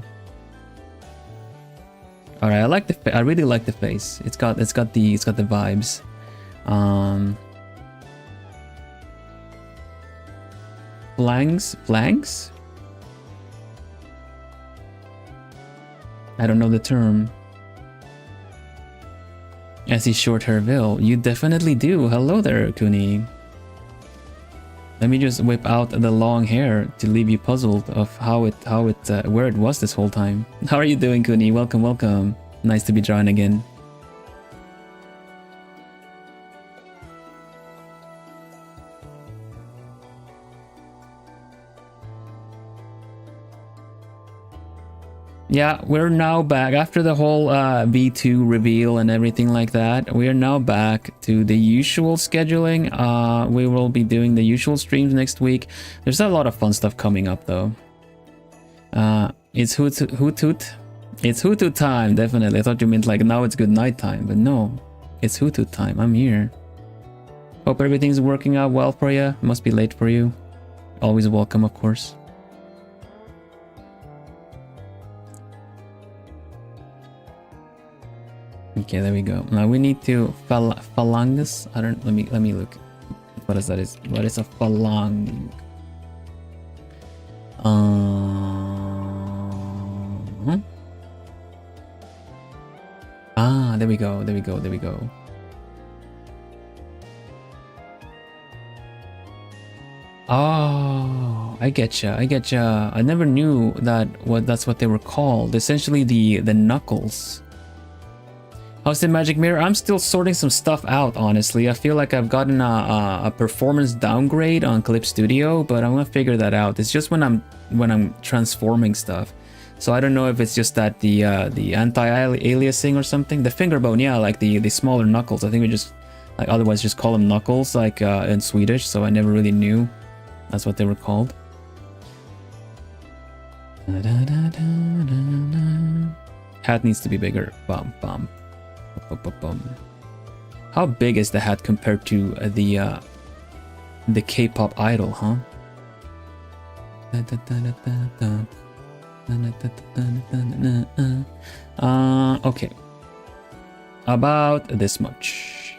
All right, I really like the face. It's got the vibes. Flanks? I don't know the term. I see short hair Vil. You definitely do. Hello there, Kuni. Let me just whip out the long hair to leave you puzzled of where it was this whole time. How are you doing, Kuni? Welcome, welcome. Nice to be drawing again. Yeah, we're now back after the whole V2 reveal and everything like that. We are now back to the usual scheduling. We will be doing the usual streams next week. There's a lot of fun stuff coming up though. It's hoot. It's hoot time, definitely. I thought you meant like now it's good night time, but no, it's hoot time. I'm here. Hope everything's working out well for you. Must be late for you. Always welcome, of course. Okay, there we go. Now we need to phalangus. I don't. Let me look. What is that? What is a phalang? Ah, there we go. There we go. There we go. Oh, I getcha. I getcha. I never knew that that's what they were called. Essentially, the knuckles. How's the magic mirror? I'm still sorting some stuff out, honestly. I feel like I've gotten a performance downgrade on Clip Studio, but I'm gonna figure that out. It's just when I'm transforming stuff. So I don't know if it's just that the anti-aliasing or something. The finger bone, yeah, like the smaller knuckles. I think we just like otherwise just call them knuckles, like in Swedish. So I never really knew that's what they were called. Hat needs to be bigger. Bum bum. How big is the hat compared to the K-pop idol, huh? Okay. About this much.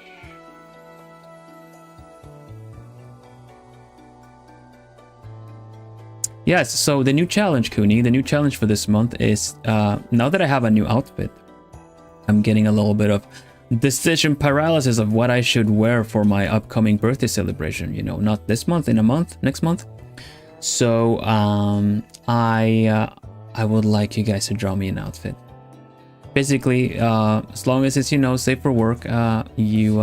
Yes, so the new challenge, Kuni, the new challenge for this month is now that I have a new outfit, I'm getting a little bit of decision paralysis of what I should wear for my upcoming birthday celebration. You know, not this month, in a month, next month. So I would like you guys to draw me an outfit. Basically, as long as it's, you know, safe for work, you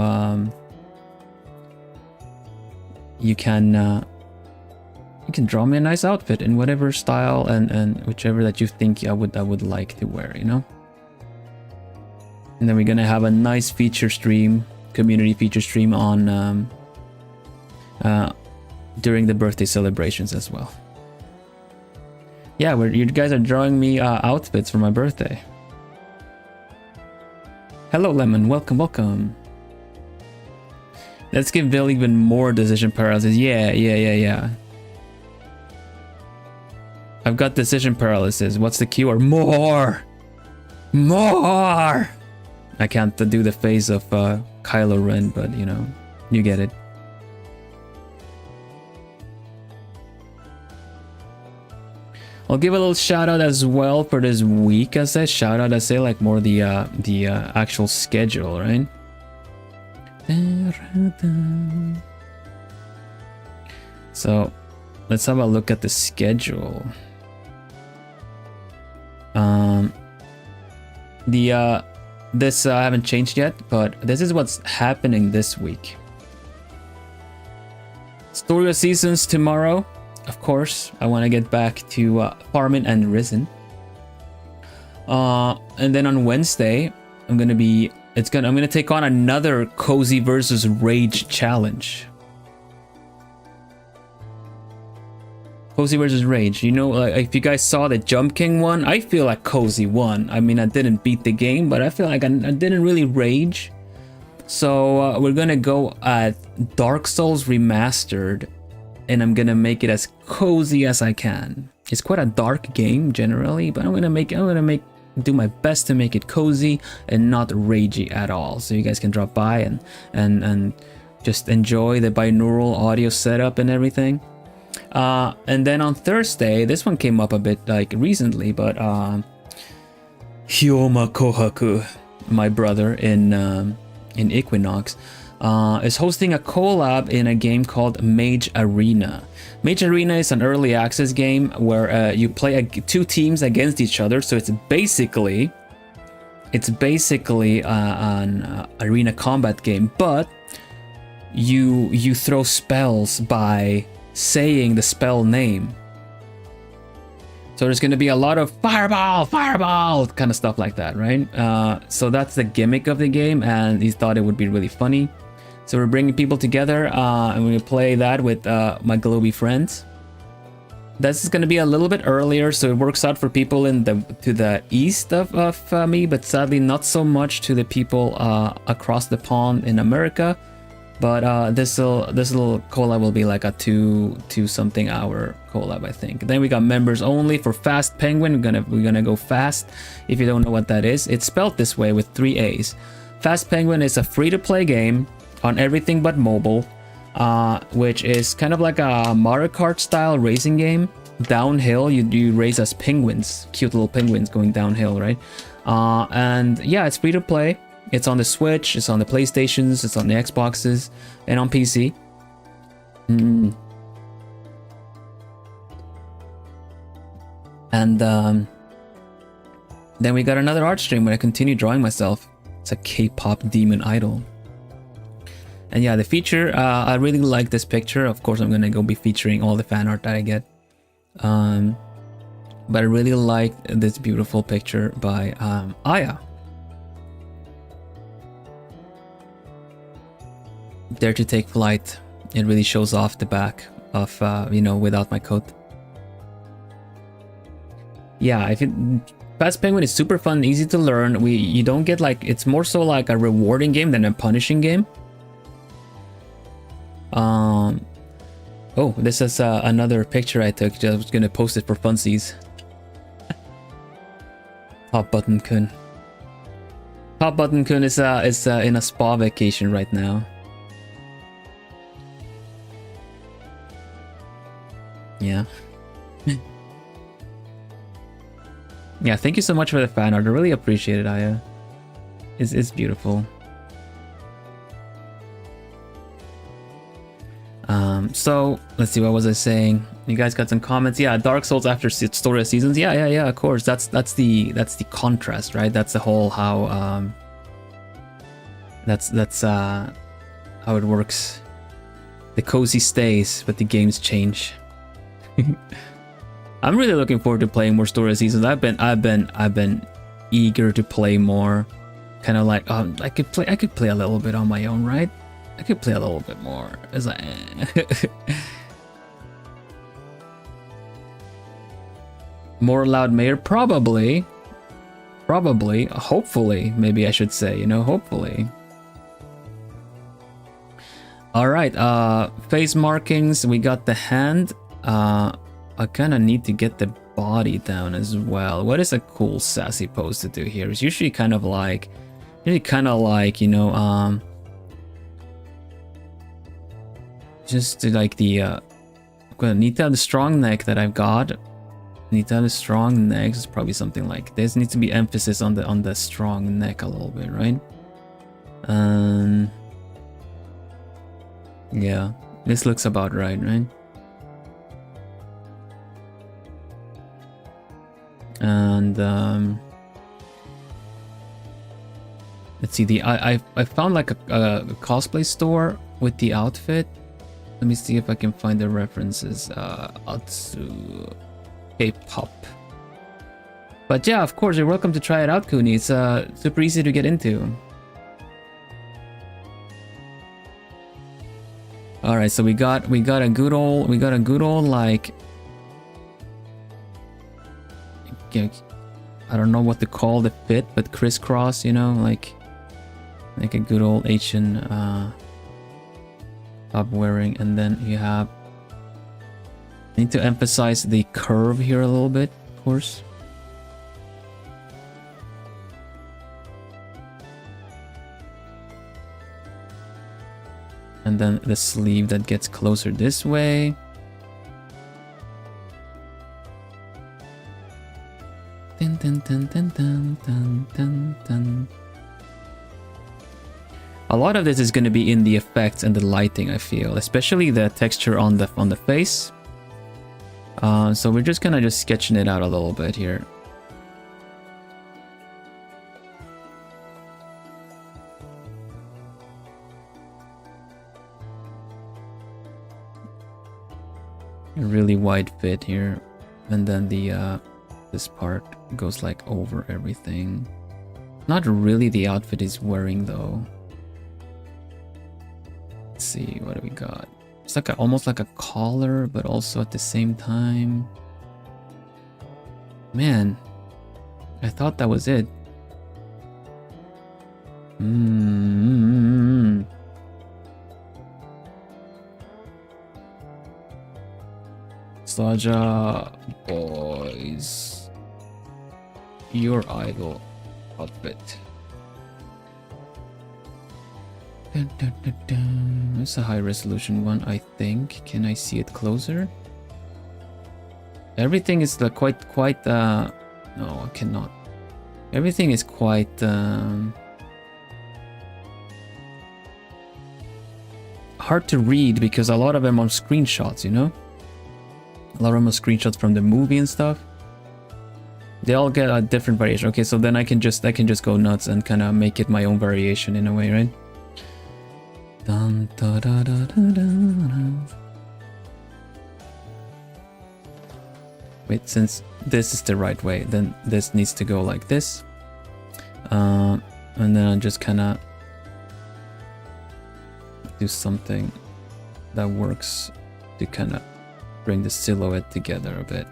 can draw me a nice outfit in whatever style and whichever that you think I would like to wear, you know. And then we're gonna have a nice feature stream, community feature stream on during the birthday celebrations as well. Yeah, you guys are drawing me outfits for my birthday. Hello, Lemon. Welcome, welcome. Let's give Bill even more decision paralysis. Yeah. I've got decision paralysis. What's the keyword? More! I can't do the face of Kylo Ren, but you know, you get it. I'll give a little shout out as well for this week. As I shout out, I say like more the actual schedule, right? So let's have a look at the schedule. This I haven't changed yet, but this is what's happening this week. Story of Seasons tomorrow, of course. I want to get back to Farming and Risen. And then on Wednesday, I'm gonna take on another Cozy versus Rage challenge. Cozy versus Rage. You know, like, if you guys saw the Jump King one, I feel like Cozy won. I mean, I didn't beat the game, but I feel like I didn't really rage. So we're gonna go at Dark Souls Remastered, and I'm gonna make it as cozy as I can. It's quite a dark game generally, but I'm gonna do my best to make it cozy and not ragey at all. So you guys can drop by and just enjoy the binaural audio setup and everything. And then on Thursday, this one came up a bit like recently, but Hyoma Kohaku, my brother in Equinox, is hosting a collab in a game called Mage Arena. Mage Arena is an early access game where you play two teams against each other. So it's basically an arena combat game, but you throw spells by saying the spell name. So there's going to be a lot of fireball kind of stuff like that, right? So that's the gimmick of the game, and he thought it would be really funny. So we're bringing people together, and we're going to play that with my globie friends. This is going to be a little bit earlier, so it works out for people to the east of me, but sadly not so much to the people across the pond in America. But this little collab will be like a two something hour collab, I think. Then we got members only for Fast Penguin. We're gonna go fast. If you don't know what that is, it's spelled this way with 3 A's. Fast Penguin is a free-to-play game on everything but mobile, which is kind of like a Mario Kart style racing game. Downhill, you race as penguins, cute little penguins going downhill, right? And yeah, it's free to play. It's on the Switch, it's on the PlayStations, it's on the Xboxes, and on PC. And then we got another art stream where I continue drawing myself. It's a K-pop demon idol. And yeah, the feature, I really like this picture. Of course, I'm gonna go be featuring all the fan art that I get. But I really like this beautiful picture by Aya. Dare to Take Flight. It really shows off the back of, without my coat. Yeah, Fast Penguin is super fun, easy to learn. You don't get like, it's more so like a rewarding game than a punishing game. Oh, this is another picture I took. I was gonna post it for funsies. Top Button Kun. Top Button Kun is in a spa vacation right now. Yeah. Yeah, thank you so much for the fan art. I really appreciate it, Aya. It's beautiful. So let's see, what was I saying? You guys got some comments. Yeah, Dark Souls after Story of Seasons. Yeah, of course. That's the contrast, right? That's the whole how that's how it works. The cozy stays, but the games change. I'm really looking forward to playing more Story of Seasons. I've been eager to play more. Kind of like I could play a little bit on my own, right? I could play a little bit more. It's like, more Loud Mayor, probably, hopefully, maybe I should say, hopefully. All right, face markings. We got the hand. I kind of need to get the body down as well. What is a cool sassy pose to do here? It's usually kind of like, just to like the I'm gonna need to have the strong neck that I've got. Need to have a strong neck. It's probably something like this. Needs to be emphasis on the strong neck a little bit, right? Yeah, this looks about right? And let's see, I found like a cosplay store with the outfit. Let me see if I can find the references. Atsu K-pop. But yeah, of course, you're welcome to try it out, Kuni. It's super easy to get into. All right, so we got a good old like, I don't know what to call the fit, but crisscross, like a good old Asian top wearing. And then you have, need to emphasize the curve here a little bit, of course. And then the sleeve that gets closer this way. Dun, dun, dun, dun, dun, dun, dun, dun. A lot of this is going to be in the effects and the lighting, I feel, especially the texture on the face. So we're just kind of sketching it out a little bit here. A really wide fit here, and then the this part goes like over everything. Not really the outfit he's wearing though. Let's see, what do we got? It's like almost like a collar, but also at the same time. Man, I thought that was it. Saja boys, your idol outfit. Dun, dun, dun, dun. It's a high resolution one, I think. Can I see it closer? Everything is quite no, I cannot. Everything is quite hard to read because a lot of them are screenshots, you know? A lot of them are screenshots from the movie and stuff. They all get a different variation. Okay, so then I can just go nuts and kind of make it my own variation in a way, right? Dun, da, da, da, da, da, da. Wait, since this is the right way, then this needs to go like this. And then I'll just kind of do something that works to kind of bring the silhouette together a bit.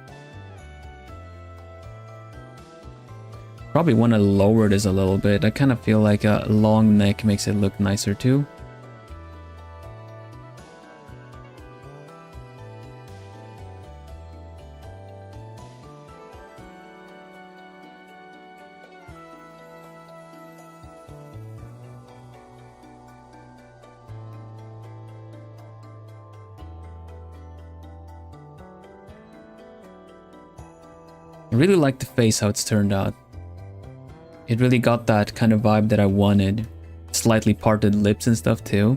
Probably want to lower this a little bit. I kind of feel like a long neck makes it look nicer too. I really like the face, how it's turned out. It really got that kind of vibe that I wanted. Slightly parted lips and stuff too.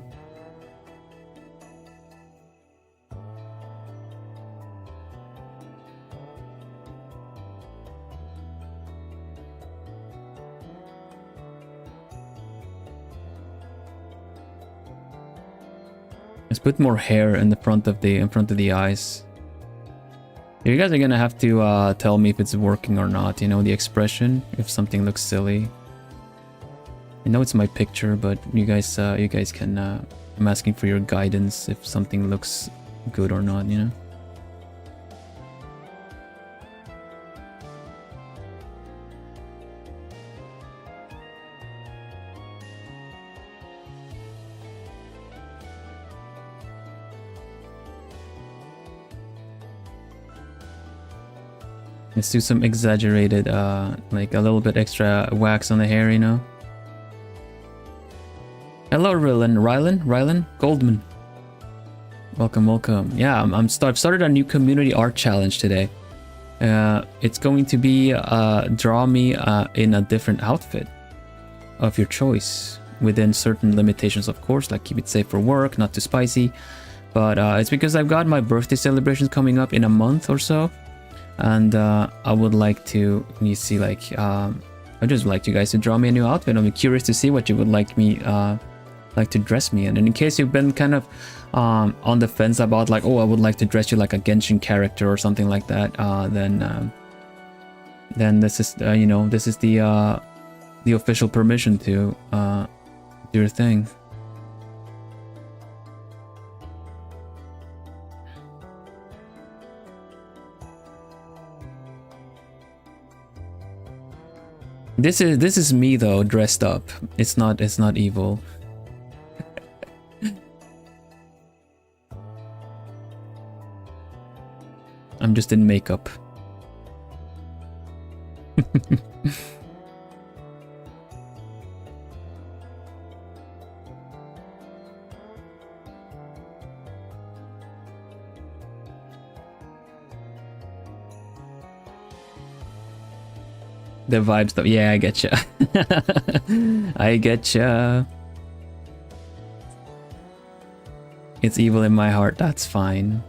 Let's put more hair in the front of the eyes. You guys are gonna have to tell me if it's working or not, you know, the expression, if something looks silly. I know it's my picture, but you guys can, I'm asking for your guidance if something looks good or not, you know? Let's do some exaggerated, like a little bit extra wax on the hair, you know? Hello, Rylan Goldman. Welcome. Yeah, I've started a new community art challenge today. It's going to be draw me in a different outfit of your choice within certain limitations, of course, like keep it safe for work, not too spicy. But it's because I've got my birthday celebrations coming up in a month or so. And I would like to, you see, like, I just like you guys to draw me a new outfit. I'm curious to see what you would like me, like to dress me in. And in case you've been kind of on the fence about like, oh, I would like to dress you like a Genshin character or something like that, then this is, you know, this is the official permission to do your thing. This is me though, dressed up. It's not evil. I'm just in makeup. The vibe stuff. Yeah, I getcha. I getcha. It's evil in my heart. That's fine.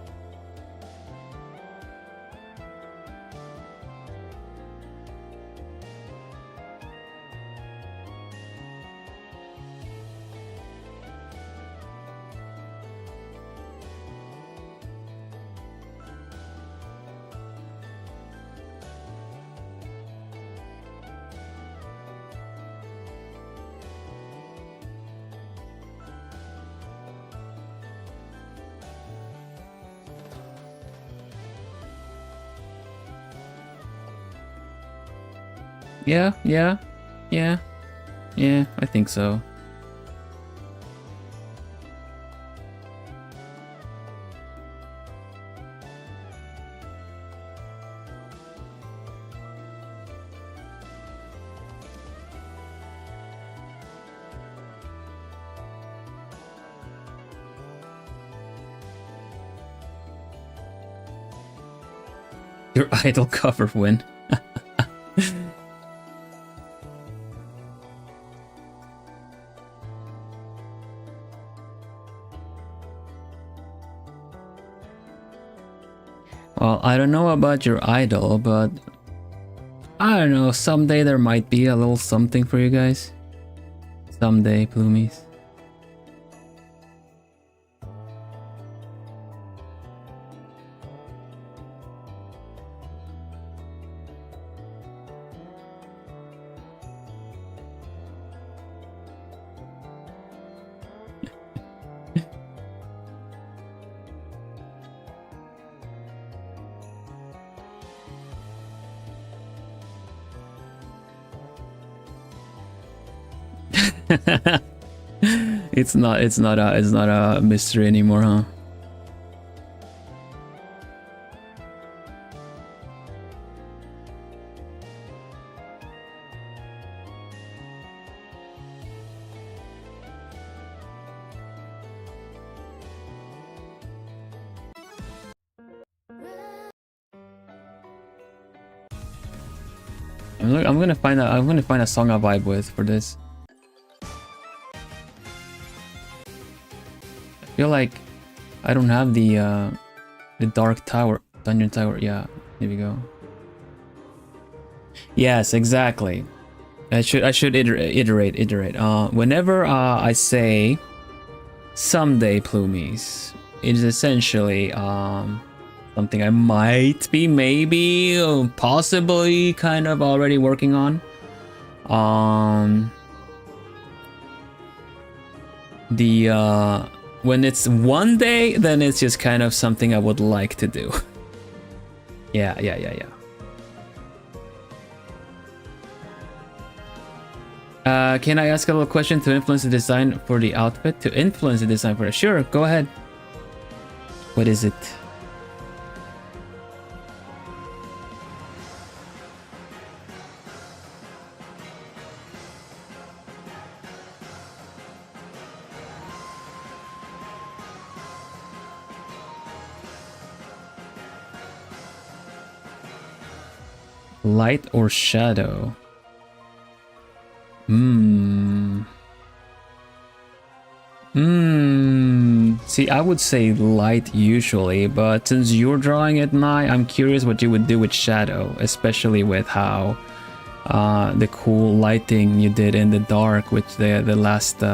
Yeah, I think so. Your idol cover win. Well, I don't know about your idol, but I don't know, someday there might be a little something for you guys. Someday, Plumies. It's not a mystery anymore, huh? I'm gonna find a song I vibe with for this. I feel like I don't have the dark tower, dungeon tower. Yeah, here we go. Yes, exactly. I should iterate. Whenever I say someday, Plumies, it is essentially something I might be, maybe, possibly, kind of already working on. When it's one day, then it's just kind of something I would like to do. Yeah. Can I ask a little question to influence the design for the outfit? To influence the design for it? Sure, go ahead. What is it? Light or shadow? See, I would say light usually, but since you're drawing it, Mai, I'm curious what you would do with shadow, especially with how the cool lighting you did in the dark with the last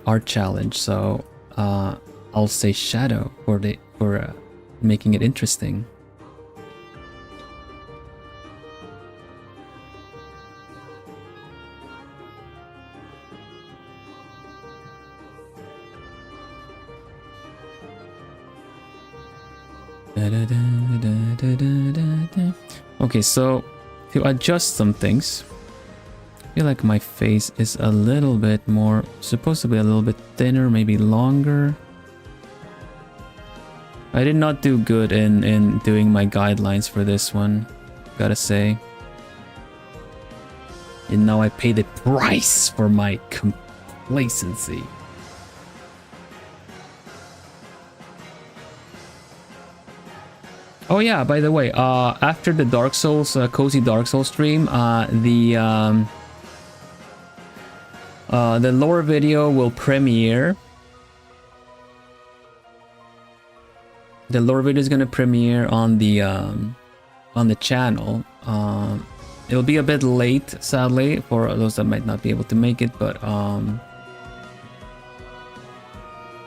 art challenge. So I'll say shadow for making it interesting. Okay, so to adjust some things, I feel like my face is a little bit more, supposed to be a little bit thinner, maybe longer. I did not do good in doing my guidelines for this one, gotta say. And now I pay the price for my complacency. Oh yeah, by the way, after the Dark Souls, Cozy Dark Souls stream, the lore video will premiere. The lore video is gonna premiere on the channel. It'll be a bit late, sadly, for those that might not be able to make it, but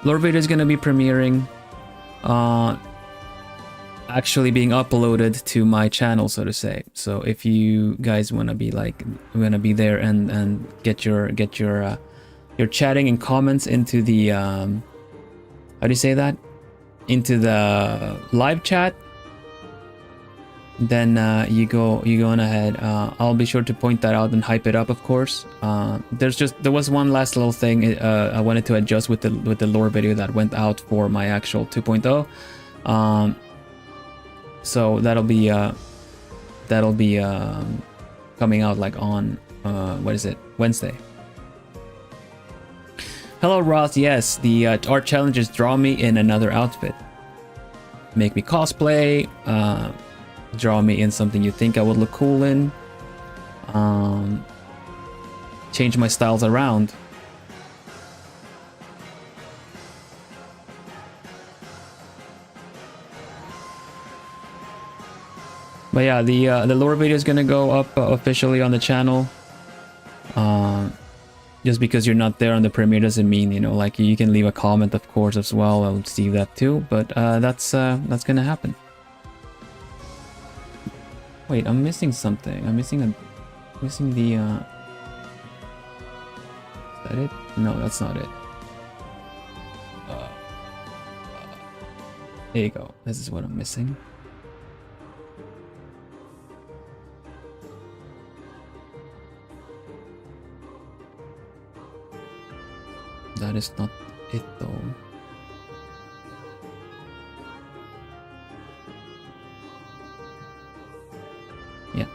lore video is gonna be premiering. Actually being uploaded to my channel, so to say. So if you guys want to be there and get your chatting and comments into the how do you say that, into the live chat, then you go on ahead. I'll be sure to point that out and hype it up, of course. There was one last little thing I wanted to adjust with the lore video that went out for my actual 2.0. So that'll be coming out like on what is it, Wednesday. Hello Ross, yes, the art challenges draw me in another outfit. make me cosplay, draw me in something you think I would look cool in, change my styles around. But yeah, the lore video is gonna go up officially on the channel. Just because you're not there on the premiere doesn't mean, you know, like you can leave a comment, of course, as well. I'll see that too. But that's gonna happen. Wait, I'm missing something. I'm missing the. Is that it? No, that's not it. There you go. This is what I'm missing. That is not it though. Yeah.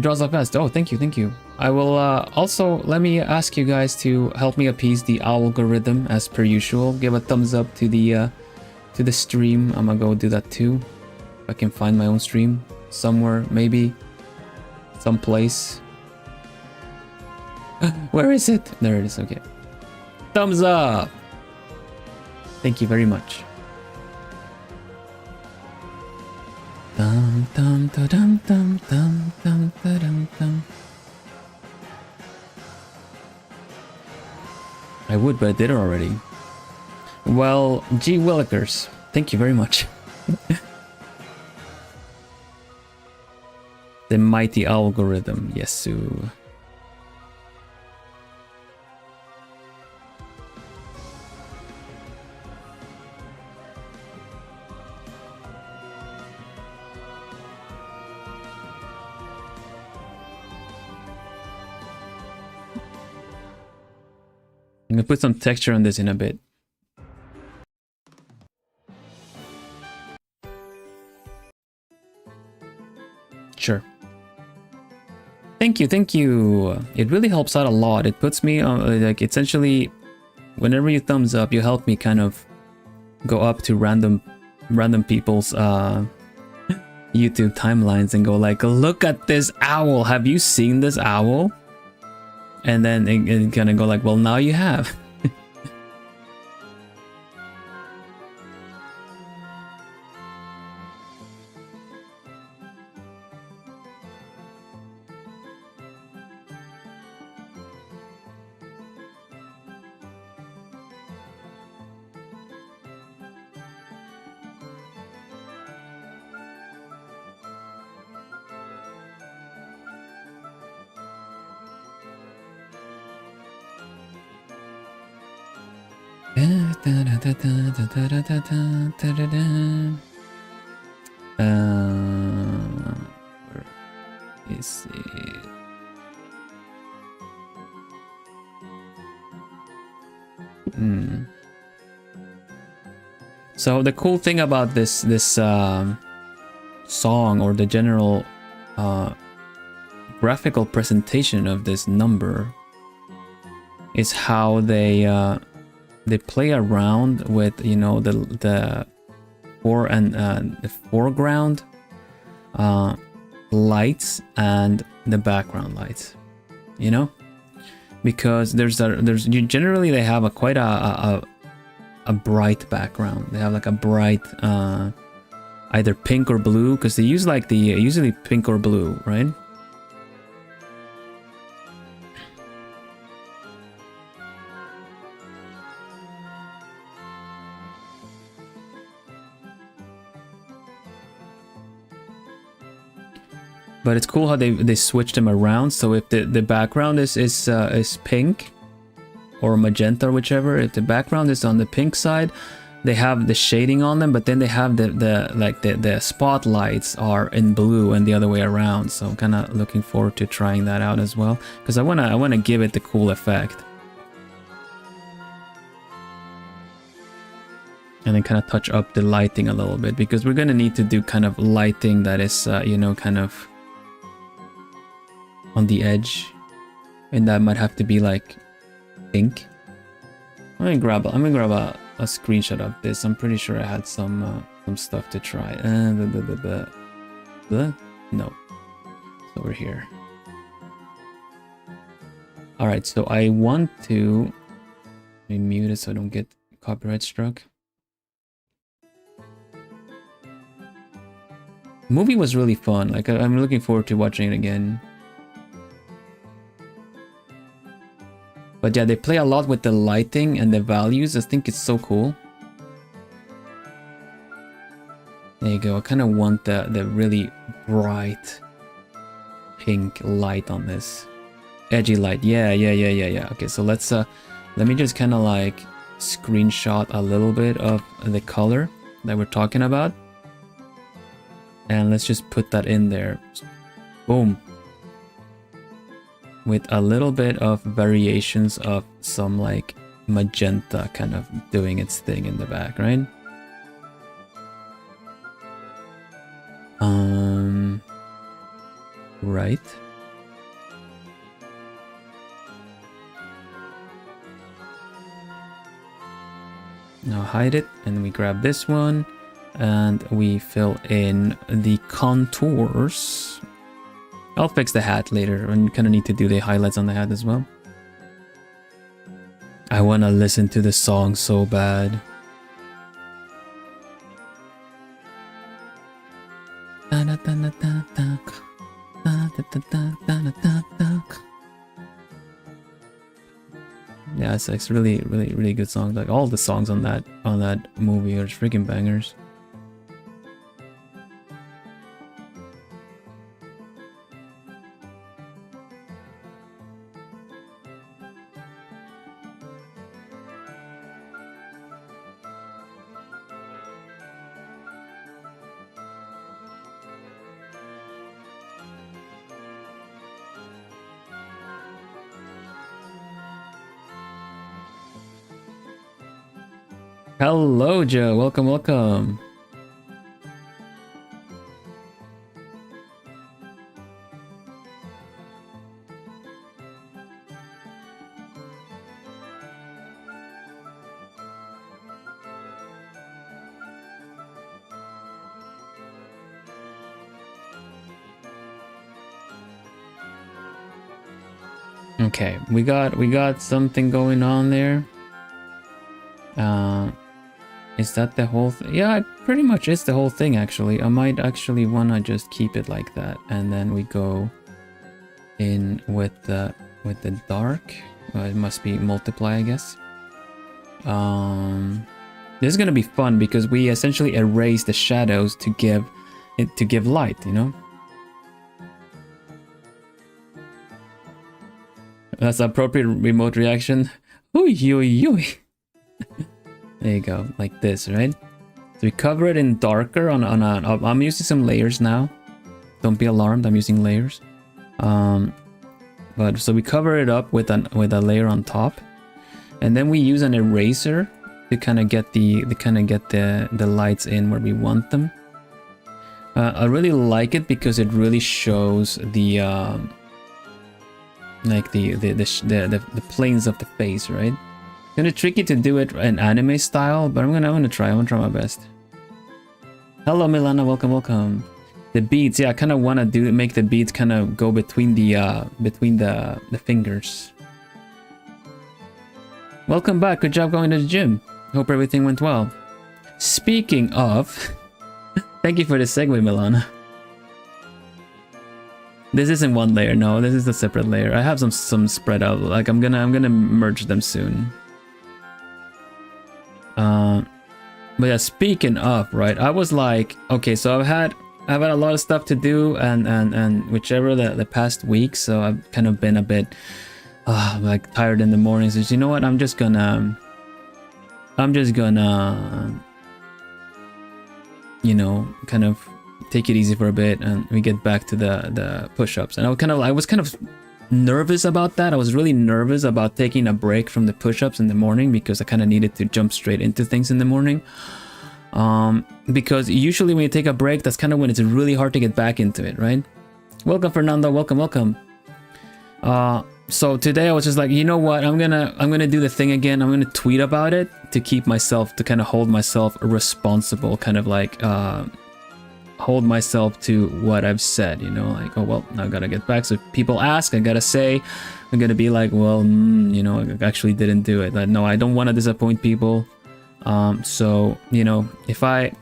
Draws up fast. Oh, thank you, thank you. I will also let me ask you guys to help me appease the algorithm as per usual. Give a thumbs up to the stream. I'm gonna go do that too. If I can find my own stream somewhere, maybe someplace. Where is it? There it is. Okay. Thumbs up. Thank you very much. Dum dum dum dum dum dum dum dum dum. I would, but I did it already. Well, gee willikers. Thank you very much. The mighty algorithm, yesu. I'm gonna put some texture on this in a bit. Sure. Thank you, thank you. It really helps out a lot. It puts me on, like, essentially, whenever you thumbs up, you help me kind of go up to random people's YouTube timelines and go like, look at this owl. Have you seen this owl? And then it kind of go like, well, now you have. Where is it? So the cool thing about this song, or the general graphical presentation of this number, is how they play around with, you know, the foreground lights and the background lights, you know, because generally they have quite a bright background. They have like a bright either pink or blue, because they use like usually pink or blue, right? But it's cool how they switch them around. So if the background is pink or magenta or whichever, if the background is on the pink side, they have the shading on them, but then they have the spotlights are in blue and the other way around. So I'm kind of looking forward to trying that out as well, because I wanna give it the cool effect. And then kind of touch up the lighting a little bit, because we're gonna need to do kind of lighting that is you know, kind of on the edge, and that might have to be like pink. I'm gonna grab a a screenshot of this. I'm pretty sure I had some stuff to try. No, it's over here. All right, so I want to mute it so I don't get copyright struck. Movie was really fun. Like I'm looking forward to watching it again. But yeah, they play a lot with the lighting and the values. I think it's so cool. There you go. I kind of want the really bright pink light on this. Edgy light. Yeah. Okay, so let's let me just kind of like screenshot a little bit of the color that we're talking about. And let's just put that in there. Boom. With a little bit of variations of some like magenta kind of doing its thing in the back, right? Right. Now hide it, and we grab this one, and we fill in the contours. I'll fix the hat later, and kind of need to do the highlights on the hat as well. I want to listen to the song so bad. Yeah, it's really good songs. Like all the songs on that movie are freaking bangers. Hello, Joe. Welcome, welcome. Okay, we got something going on there. Is that the whole thing? Yeah, it pretty much is the whole thing, actually. I might actually want to just keep it like that, and then we go in with the dark. It must be multiply, I guess. This is gonna be fun because we essentially erase the shadows to give light, you know. That's appropriate remote reaction. Ooh, There you go, like this, right? So we cover it in darker on I'm using some layers now. Don't be alarmed, I'm using layers. But so we cover it up with a layer on top, and then we use an eraser to kind of get the lights in where we want them. I really like it because it really shows the like the planes of the face, right? Kind of tricky to do it in anime style, but I'm gonna try my best. Hello, Milana, welcome. The beads, yeah, I kind of want to make the beads kind of go between the fingers. Welcome back. Good job going to the gym. Hope everything went well. Speaking of, thank you for the segue, Milana. This isn't one layer, no. This is a separate layer. I have some spread out. Like I'm gonna merge them soon. But yeah, speaking of, right, I was like, okay, so I've had a lot of stuff to do, and whichever the past week, so I've kind of been a bit like tired in the mornings. So you know what, I'm just gonna you know, kind of take it easy for a bit, and we get back to the push-ups. And I was kind of nervous about that. I was really nervous about taking a break from the push-ups in the morning because I kind of needed to jump straight into things in the morning. Because usually when you take a break, that's kind of when it's really hard to get back into it, right? Welcome, Fernando. Welcome. So today I was just like, you know what, I'm gonna do the thing again. I'm gonna tweet about it to keep myself, to kind of hold myself responsible, kind of like hold myself to what I've said, you know, like, oh well, I gotta get back. So if people ask, I gotta say, I'm gonna be like, well, you know, I actually didn't do it. Like, no, I don't want to disappoint people. So you know, if I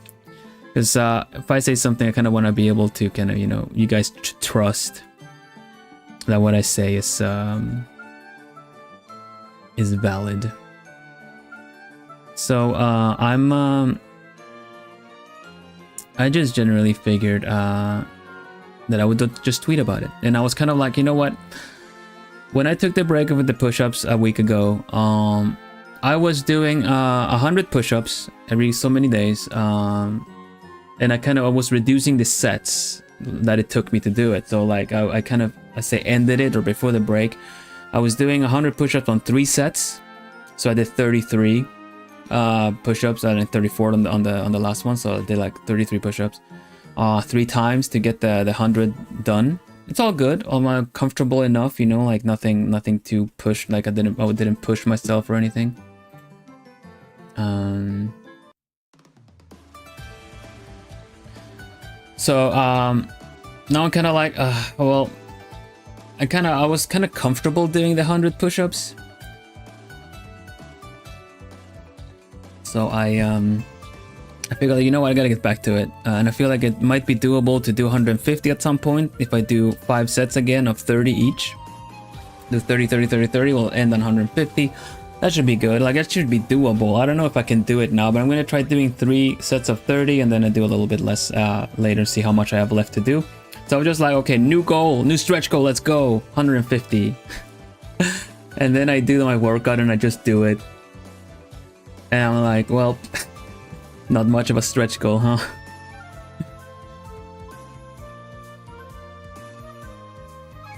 say something, I kind of want to be able to kind of, you know, you guys trust that what I say is valid. So I just generally figured that I would just tweet about it, and I was kind of like, you know what? When I took the break with the push-ups a week ago, I was doing 100 push-ups every so many days, and I was reducing the sets that it took me to do it. So like I ended it, or before the break, I was doing 100 push-ups on 3 sets. So I did 33 push-ups and 34 on the last one. So I did like 33 push-ups 3 times to get the 100 done. It's all good. I'm comfortable enough, you know, like nothing too pushed. Like I didn't push myself or anything. So now I'm kind of like, well, I was kind of comfortable doing the 100 push-ups. So I figured, like, you know what, I gotta get back to it, and I feel like it might be doable to do 150 at some point if I do 5 sets again of 30 each. Do 30, 30, 30, 30. We'll end on 150. That should be good. Like, that should be doable. I don't know if I can do it now, but I'm gonna try doing 3 sets of 30, and then I do a little bit less later, see how much I have left to do. So I was just like, okay, new goal, new stretch goal, let's go, 150. And then I do my workout and I just do it. And I'm like, well, not much of a stretch goal, huh?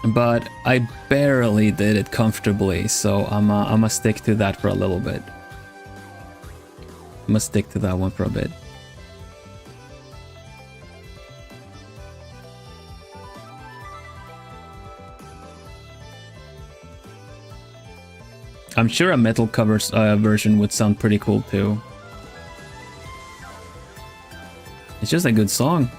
But I barely did it comfortably, so I'ma stick to that for a little bit. I'm gonna stick to that one for a bit. I'm sure a metal cover version would sound pretty cool too. It's just a good song.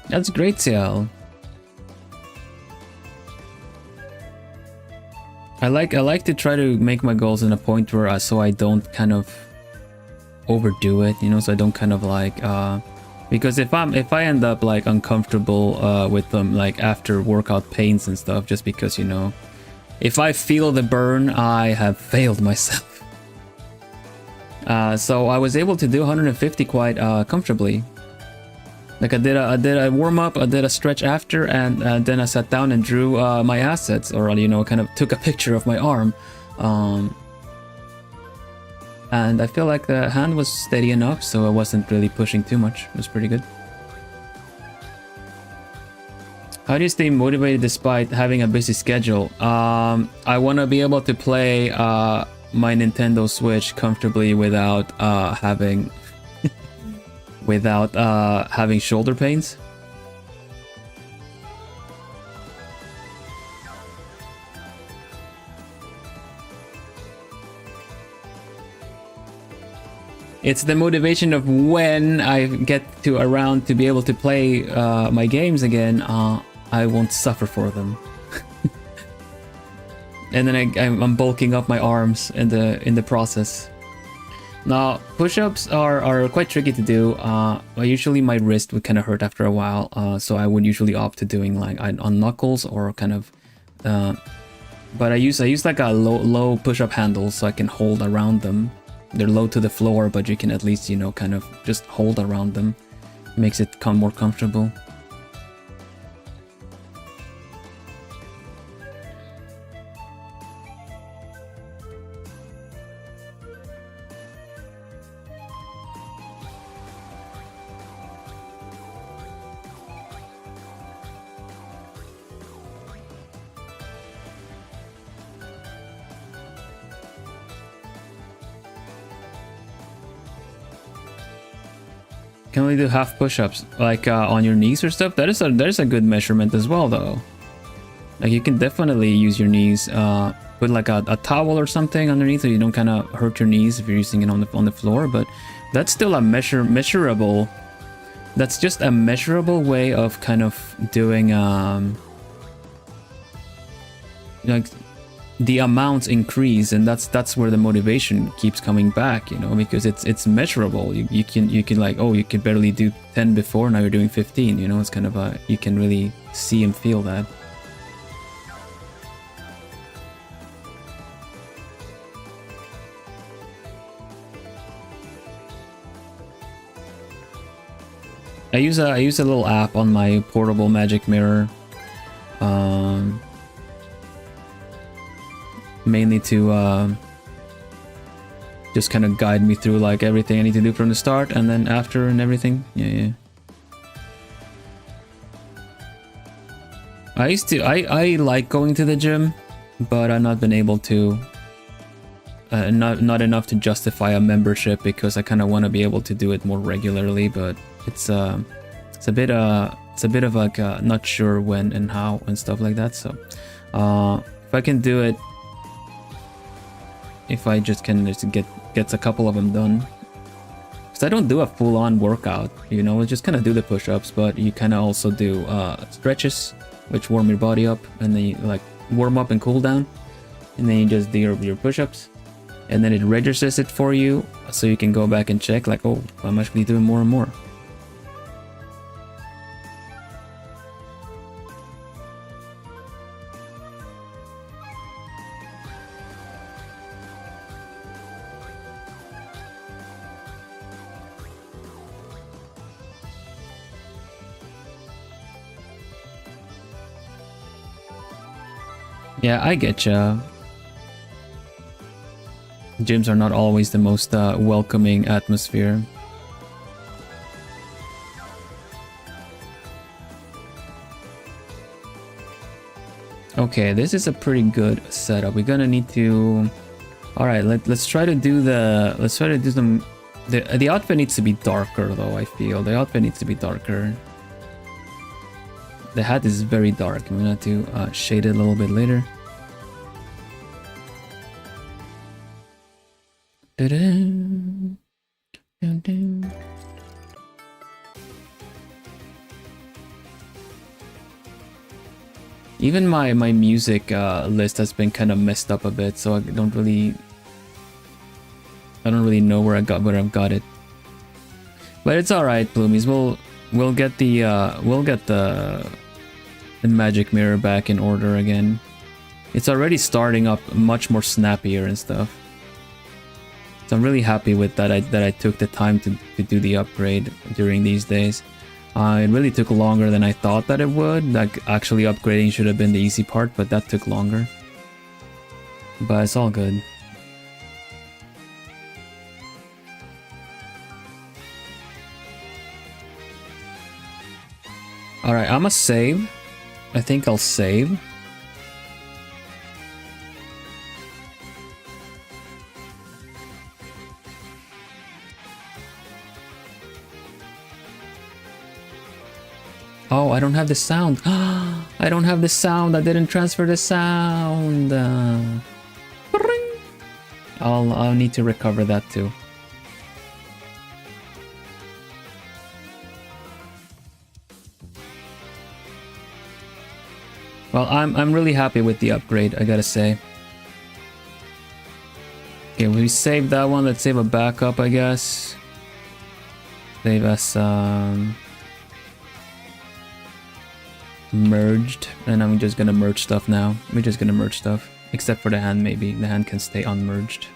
That's great, Ciel. I like to try to make my goals in a point where so I don't kind of overdo it, you know, so I don't kind of like because if I end up like uncomfortable with them, like after workout pains and stuff, just because, you know, if I feel the burn, I have failed myself. So I was able to do 150 quite comfortably. Like I did a warm up, I did a stretch after, and then I sat down and drew my assets, or, you know, kind of took a picture of my arm, and I feel like the hand was steady enough, so I wasn't really pushing too much. It was pretty good. How do you stay motivated despite having a busy schedule? I want to be able to play my Nintendo Switch comfortably without having shoulder pains. It's the motivation of when I get around to be able to play my games again, I won't suffer for them. And then I'm bulking up my arms in the process. Now, push-ups are quite tricky to do. Usually my wrist would kind of hurt after a while, so I would usually opt to doing like on knuckles or kind of. But I use like a low push-up handle, so I can hold around them. They're low to the floor, but you can at least, you know, kind of just hold around them. Makes it more comfortable. can only do half push-ups, like on your knees or stuff. That is a good measurement as well, though. Like you can definitely use your knees. Put like a towel or something underneath, so you don't kind of hurt your knees if you're using it on the floor. But that's still a measurable. That's just a measurable way of kind of doing like the amounts increase, and that's where the motivation keeps coming back, you know, because it's measurable. You can like, oh, you can barely do 10 before, now you're doing 15, you know. It's kind of a, you can really see and feel that. I use a little app on my portable magic mirror, mainly to just kind of guide me through like everything I need to do from the start and then after and everything. Yeah. I like going to the gym, but I've not been able to. Not enough to justify a membership, because I kind of want to be able to do it more regularly. But it's a bit of like not sure when and how and stuff like that. So if I can do it, if I just can get a couple of them done, because I don't do a full-on workout, you know. I just kind of do the push-ups, but you kind of also do stretches, which warm your body up, and then you like warm up and cool down, and then you just do your push-ups, and then it registers it for you, so you can go back and check like, oh, I'm actually doing more and more. Yeah, I getcha. Gyms are not always the most welcoming atmosphere. Okay, this is a pretty good setup. We're gonna need to. All right, let's try to do the. Let's try to do some. The outfit needs to be darker, though. I feel the outfit needs to be darker. The hat is very dark. I'm gonna have to shade it a little bit later. Even my music list has been kind of messed up a bit, so I don't really know where I've got it. But it's all right, Bloomies. We'll get the magic mirror back in order again. It's already starting up much more snappier and stuff. So I'm really happy with that. I took the time to do the upgrade during these days. It really took longer than I thought that it would. Like, actually upgrading should have been the easy part, but that took longer. But it's all good. Alright, I'ma save. I think I'll save. Oh, I don't have the sound. I don't have the sound. I didn't transfer the sound. I'll need to recover that too. Well, I'm really happy with the upgrade, I gotta say. Okay, we saved that one. Let's save a backup, I guess. Save as merged, and I'm just gonna merge stuff now. We're just gonna merge stuff, except for the hand. Maybe the hand can stay unmerged.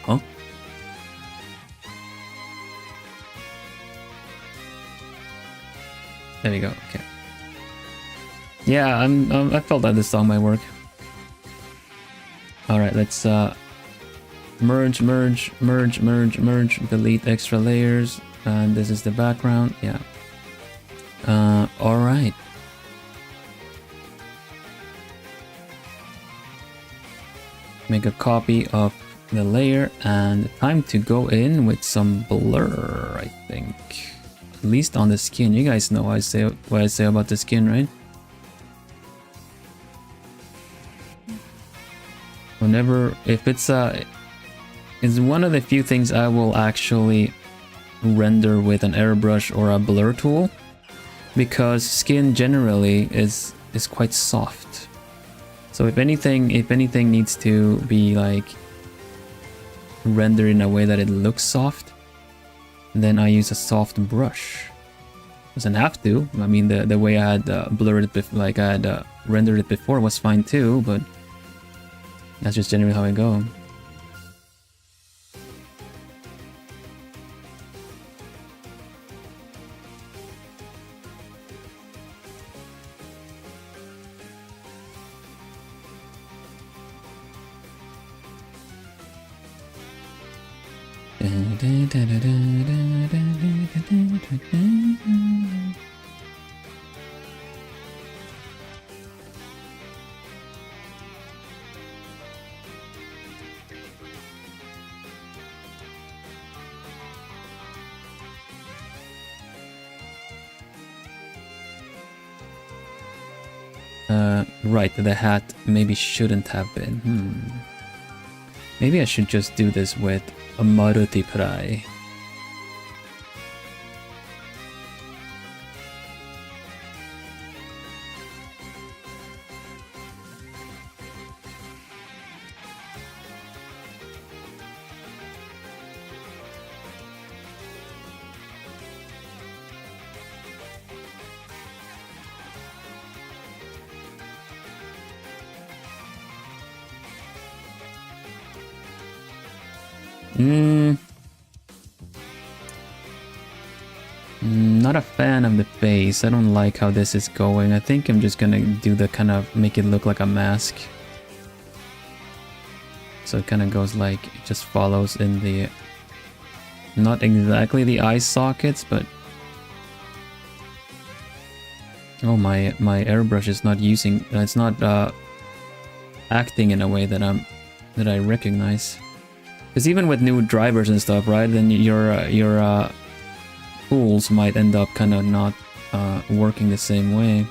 Huh? There we go. Okay. Yeah, I felt that this song might work. All right, let's merge, delete extra layers, and this is the background. Yeah. All right. Make a copy of the layer, and time to go in with some blur, I think. At least on the skin. You guys know what I say about the skin, right? Whenever, if it's one of the few things I will actually render with an airbrush or a blur tool, because skin generally is quite soft. So if anything needs to be like rendered in a way that it looks soft, then I use a soft brush. Doesn't have to. I mean, the way I had blurred it, like I had rendered it before, was fine too, but that's just generally how I go. Right, the hat maybe shouldn't have been. Maybe I should just do this with a MARO prai. Not a fan of the face. I don't like how this is going. I think I'm just gonna do the kind of make it look like a mask. So it kind of goes like, it just follows in the, not exactly the eye sockets, but oh, my airbrush is not using, it's not acting in a way that I recognize. Because even with new drivers and stuff, right, then your tools might end up kind of not working the same way.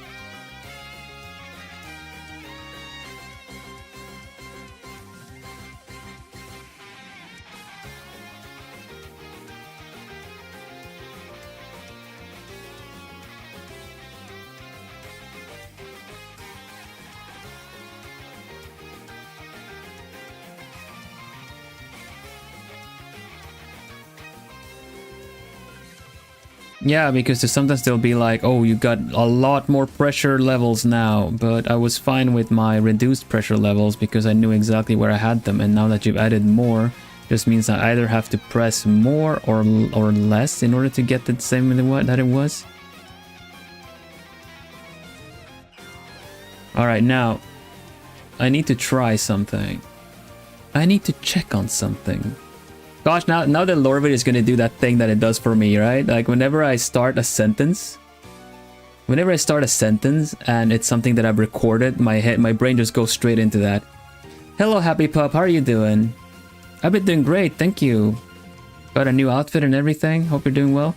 Yeah, because sometimes they'll be like, oh, you got a lot more pressure levels now, but I was fine with my reduced pressure levels because I knew exactly where I had them, and now that you've added more, just means I either have to press more or less in order to get the same that it was. Alright, now, I need to try something. I need to check on something. Gosh, now the Lorvid is gonna do that thing that it does for me, right? Like whenever I start a sentence and it's something that I've recorded, my brain just goes straight into that. Hello, Happy Pup, how are you doing? I've been doing great, thank you. Got a new outfit and everything. Hope you're doing well.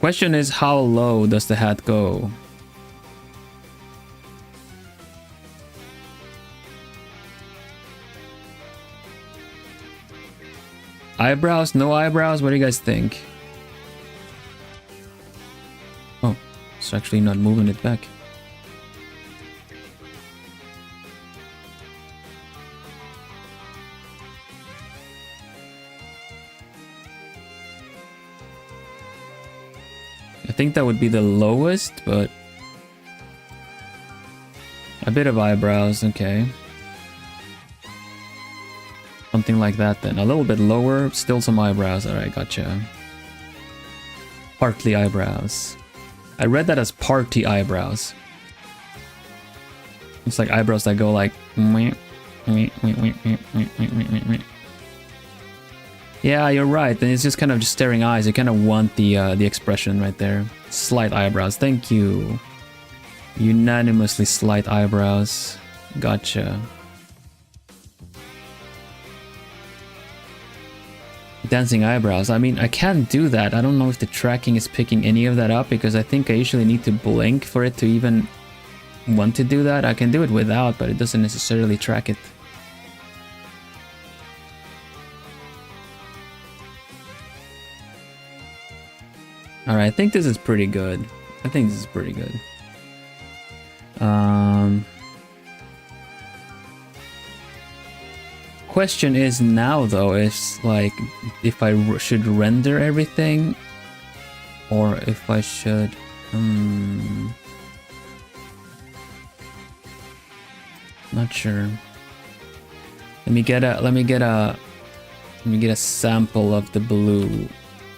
Question is, how low does the hat go? Eyebrows? No eyebrows? What do you guys think? Oh, it's actually not moving it back. I think that would be the lowest, but a bit of eyebrows, okay. Something like that then. A little bit lower, still some eyebrows. Alright, gotcha. Partly eyebrows. I read that as party eyebrows. It's like eyebrows that go like... Yeah, you're right. And it's just kind of just staring eyes. You kind of want the expression right there. Slight eyebrows, thank you. Unanimously slight eyebrows. Gotcha. Dancing eyebrows. I mean, I can't do that. I don't know if the tracking is picking any of that up because I think I usually need to blink for it to even want to do that. I can do it without, but it doesn't necessarily track it. Alright, I think this is pretty good. I think this is pretty good. Question is now though, is like if I should render everything or if I should not sure. Let me get a sample of the blue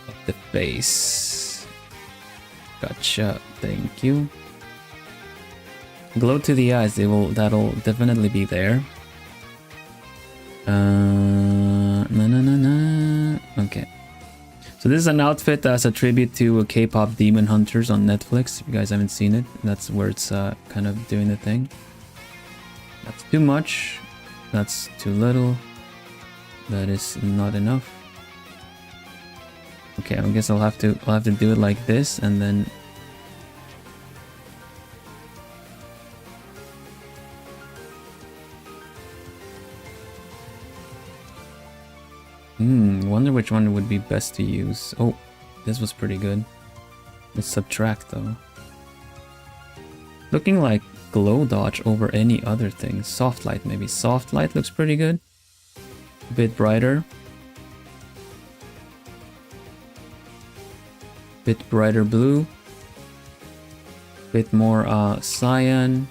of the face. Gotcha, thank you. Glow to the eyes, that'll definitely be there. Okay. So this is an outfit as a tribute to K-pop Demon Hunters on Netflix. If you guys haven't seen it, that's where it's kind of doing the thing. That's too much. That's too little. That is not enough. Okay, I guess I'll have to do it like this and then. Wonder which one would be best to use. Oh, this was pretty good. Let's subtract though. Looking like glow dodge over any other thing. Soft light maybe. Soft light looks pretty good. A bit brighter. Bit brighter blue. Bit more cyan.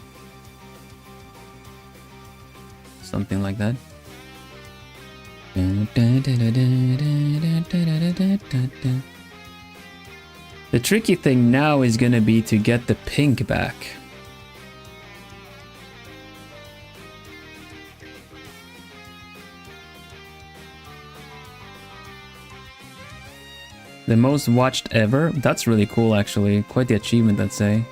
Something like that. The tricky thing now is gonna be to get the pink back. The most watched ever? That's really cool actually. Quite the achievement, I'd say.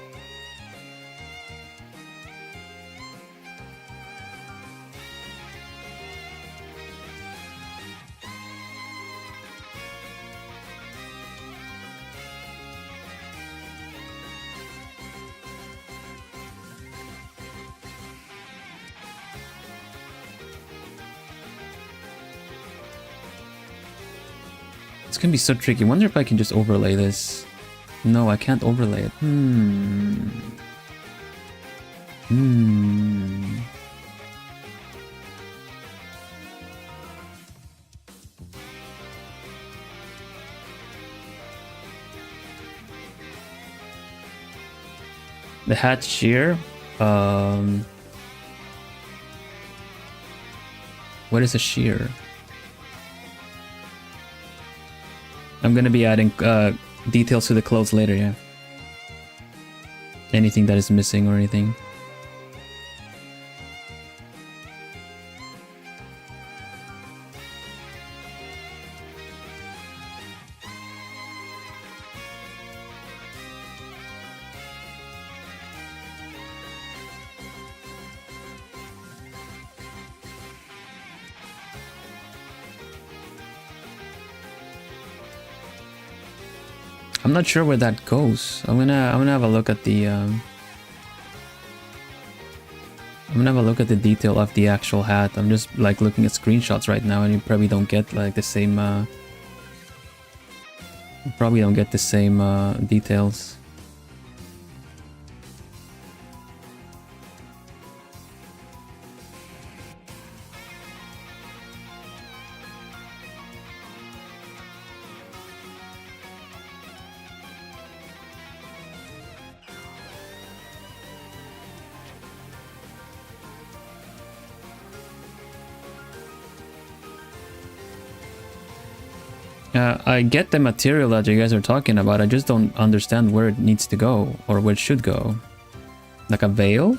It's gonna be so tricky. Wonder if I can just overlay this. No, I can't overlay it. The hat sheer. What is a sheer? I'm gonna be adding details to the clothes later, yeah. Anything that is missing or anything. I'm not sure where that goes. I'm gonna have a look at the I'm gonna have a look at the detail of the actual hat. I'm just like looking at screenshots right now and you probably don't get like the same details. I get the material that you guys are talking about, I just don't understand where it needs to go, or where it should go. Like a veil?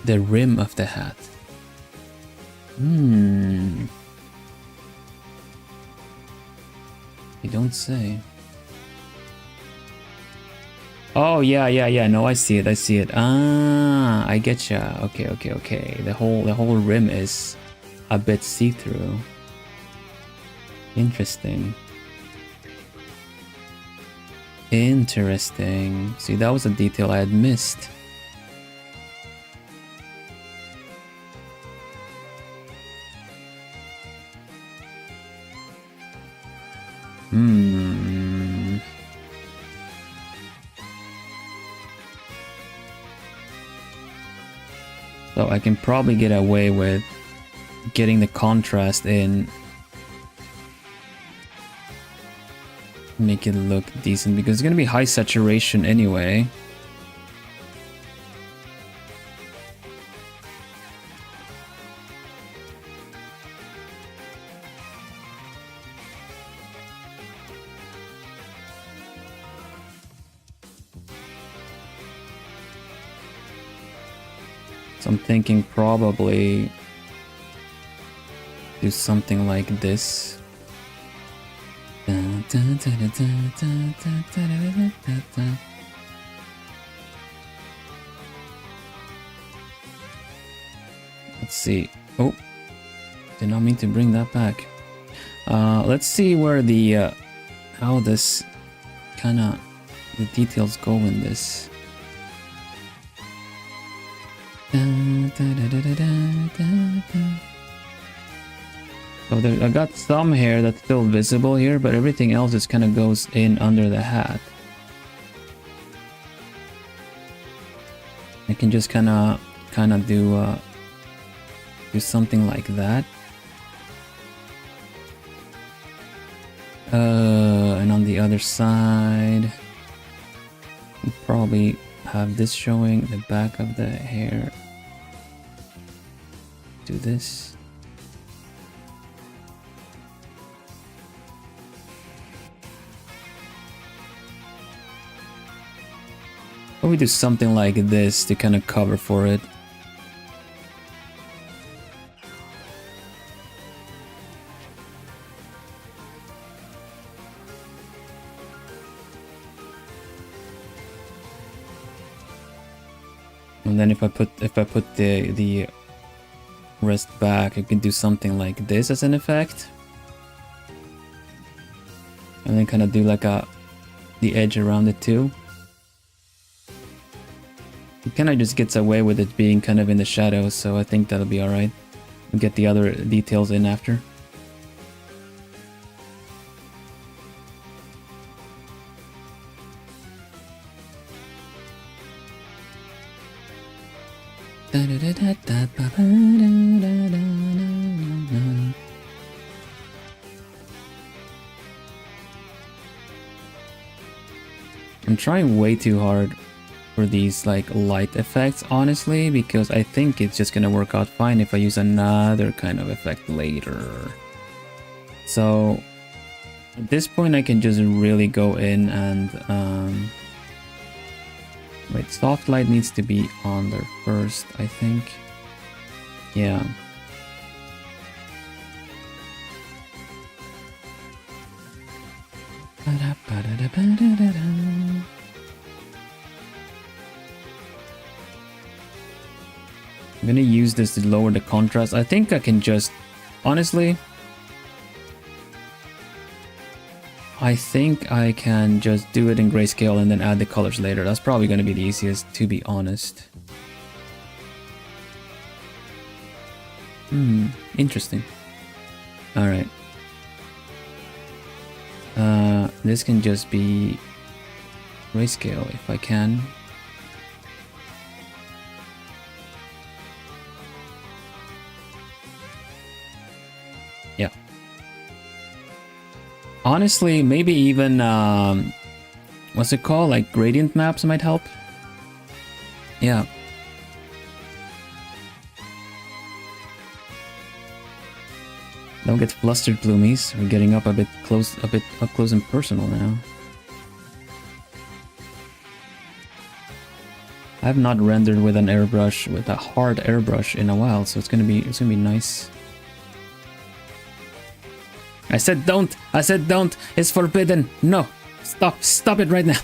The rim of the hat. You don't say. Oh, yeah. No, I see it. Ah, I getcha. Okay. The whole rim is a bit see-through. Interesting. See, that was a detail I had missed. So I can probably get away with getting the contrast in. Make it look decent because it's gonna be high saturation anyway. So I'm thinking probably do something like this. Let's see. Oh, did not mean to bring that back. Let's see where the how this kind of the details go in this. So I got some hair that's still visible here, but everything else just kind of goes in under the hat. I can just kind of do something like that. And on the other side, we'll probably have this showing the back of the hair. Do this. Or we do something like this to kind of cover for it. And then if I put the rest back, I can do something like this as an effect. And then kind of do like the edge around it too. It kind of just gets away with it being kind of in the shadows, so I think that'll be alright. We'll get the other details in after. I'm trying way too hard for these like light effects, honestly, because I think it's just gonna work out fine if I use another kind of effect later. So at this point I can just really go in and wait, soft light needs to be on there first, I think. Yeah. I'm gonna use this to lower the contrast. I think I can just, honestly, I think I can just do it in grayscale and then add the colors later. That's probably gonna be the easiest, to be honest. Interesting. Alright. This can just be grayscale if I can. Yeah. Honestly, maybe even what's it called? Like gradient maps might help. Yeah. Don't get flustered, Bloomies. We're getting up a bit up close and personal now. I have not rendered with an airbrush, with a hard airbrush in a while, so it's gonna be nice. I said don't! I said don't! It's forbidden! No! Stop it right now!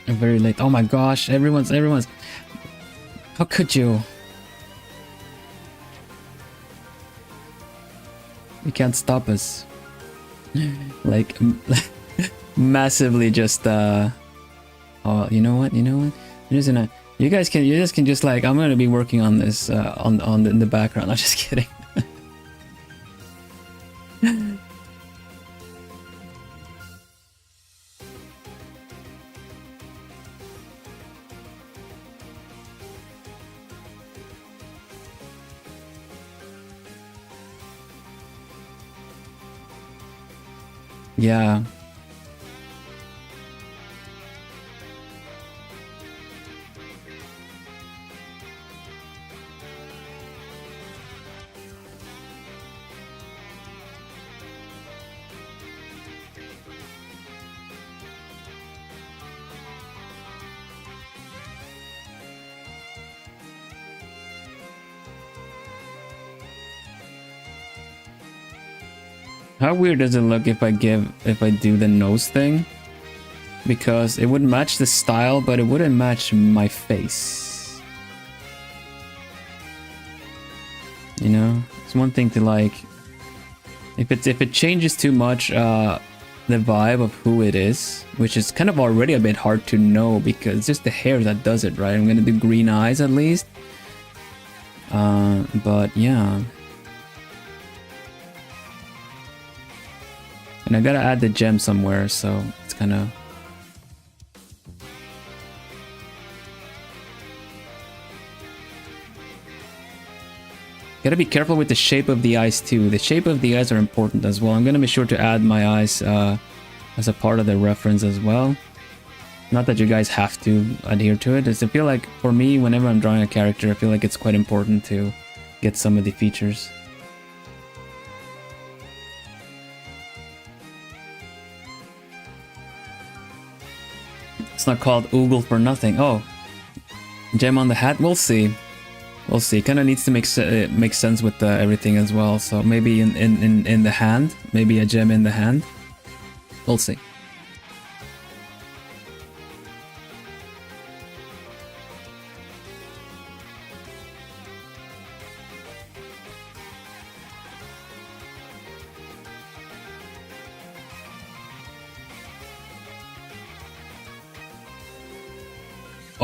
I'm very late. Oh my gosh, everyone's. How could you? You can't stop us. Like, massively just, oh, you know what? I'm just gonna, you guys can just like, I'm gonna be working on this, in the background. I'm just kidding. Yeah. How weird does it look if I do the nose thing? Because it would match the style, but it wouldn't match my face. You know? It's one thing to like, if it changes too much the vibe of who it is, which is kind of already a bit hard to know because it's just the hair that does it, right? I'm gonna do green eyes at least. But yeah. And I gotta add the gem somewhere, so it's kind of... Gotta be careful with the shape of the eyes too. The shape of the eyes are important as well. I'm gonna be sure to add my eyes as a part of the reference as well. Not that you guys have to adhere to it. I feel like, for me, whenever I'm drawing a character, I feel like it's quite important to get some of the features. It's not called Oogle for nothing. Oh, gem on the hat? We'll see. We'll see. Kind of needs to make sense with everything as well. So maybe in the hand, maybe a gem in the hand. We'll see.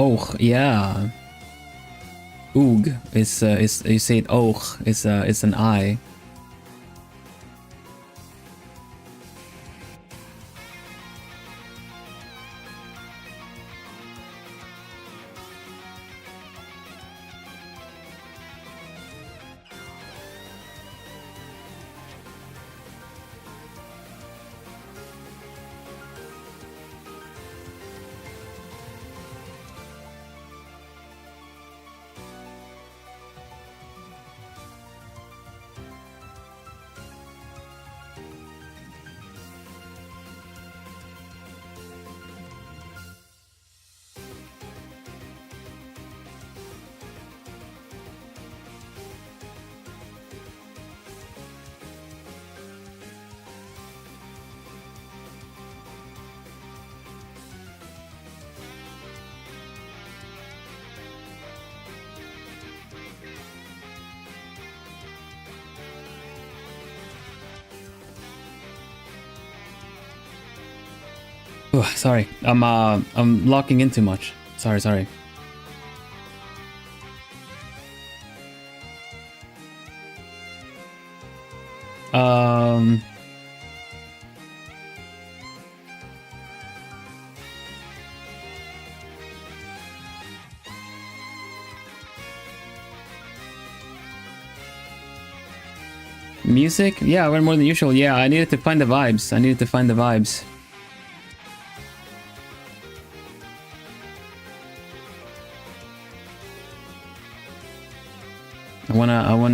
Oh, yeah. Oog is you say it och is an eye. Oh, sorry, I'm locking in too much. Sorry. Music? Yeah, I went more than usual. Yeah, I needed to find the vibes. I needed to find the vibes.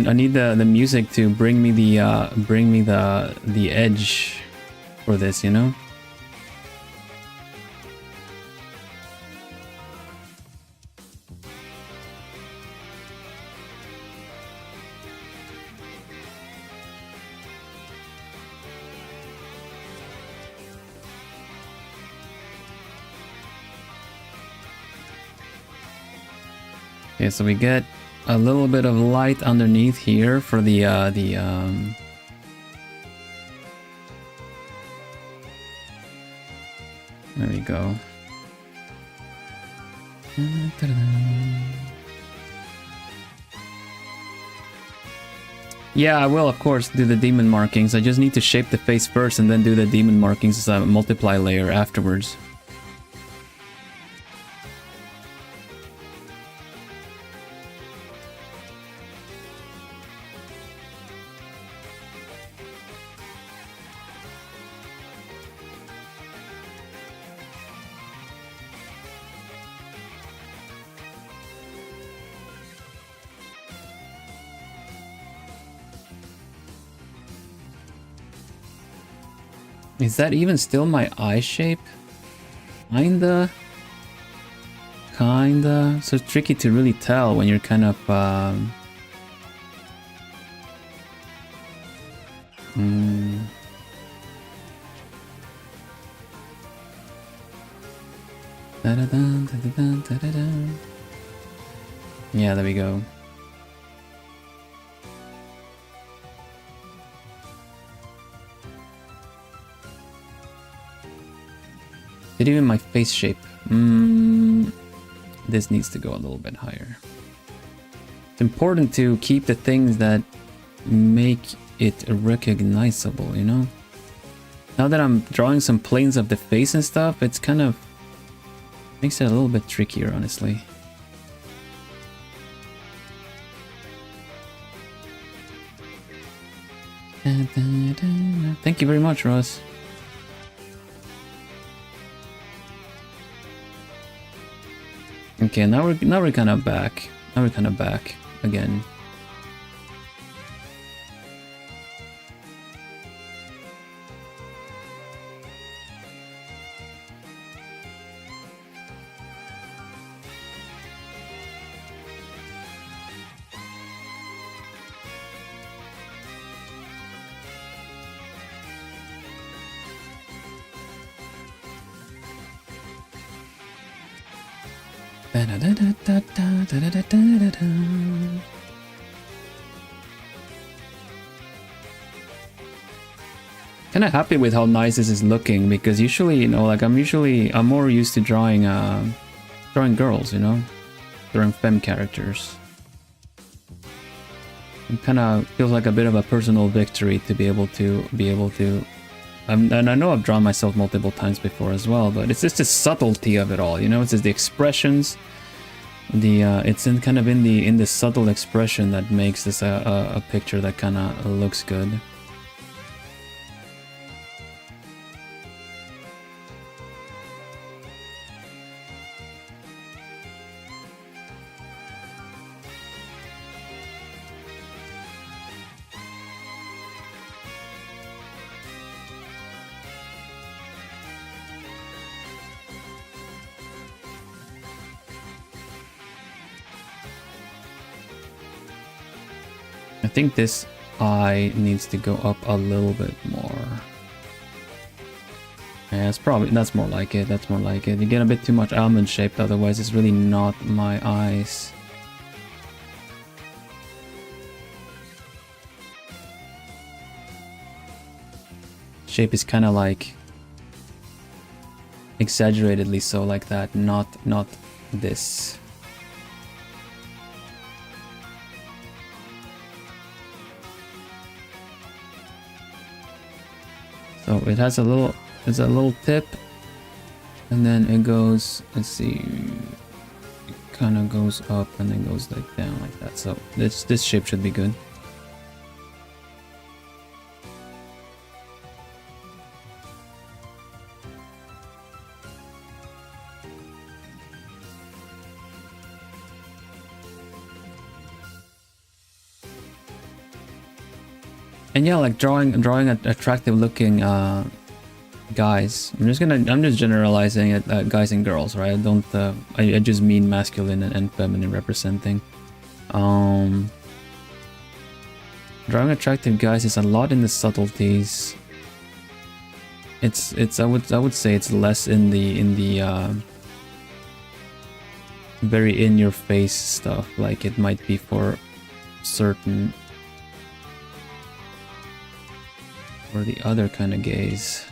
I need the music to bring me the edge for this, you know? Okay, so we get a little bit of light underneath here for the there we go. Yeah, I will of course do the demon markings. I just need to shape the face first and then do the demon markings as a multiply layer afterwards. Is that even still my eye shape? Kinda. So it's tricky to really tell when you're kind of Yeah, there we go. Did even my face shape? This needs to go a little bit higher. It's important to keep the things that make it recognizable, you know? Now that I'm drawing some planes of the face and stuff, it's kind of makes it a little bit trickier, honestly. Thank you very much, Ross. Okay, now we're kind of back. Now we're kind of back again. Kind of happy with how nice this is looking, because usually, you know, like I'm more used to drawing girls, you know, drawing femme characters. It kind of feels like a bit of a personal victory to be able to. And I know I've drawn myself multiple times before as well, but it's just the subtlety of it all, you know. It's just the expressions, it's in kind of in the subtle expression that makes this a picture that kind of looks good. I think this eye needs to go up a little bit more. Yeah, that's more like it. That's more like it. You get a bit too much almond shaped, otherwise it's really not my eyes. Shape is kind of like exaggeratedly so, like that, not this. So it has a little tip, and then it goes, let's see, it kind of goes up and then goes like down like that. So this shape should be good. And yeah, like drawing attractive looking guys. I'm just generalizing it, guys and girls, right? I don't I just mean masculine and feminine representing. Drawing attractive guys is a lot in the subtleties. It's I would say it's less in the very in your face stuff, like it might be for certain or the other kind of gays.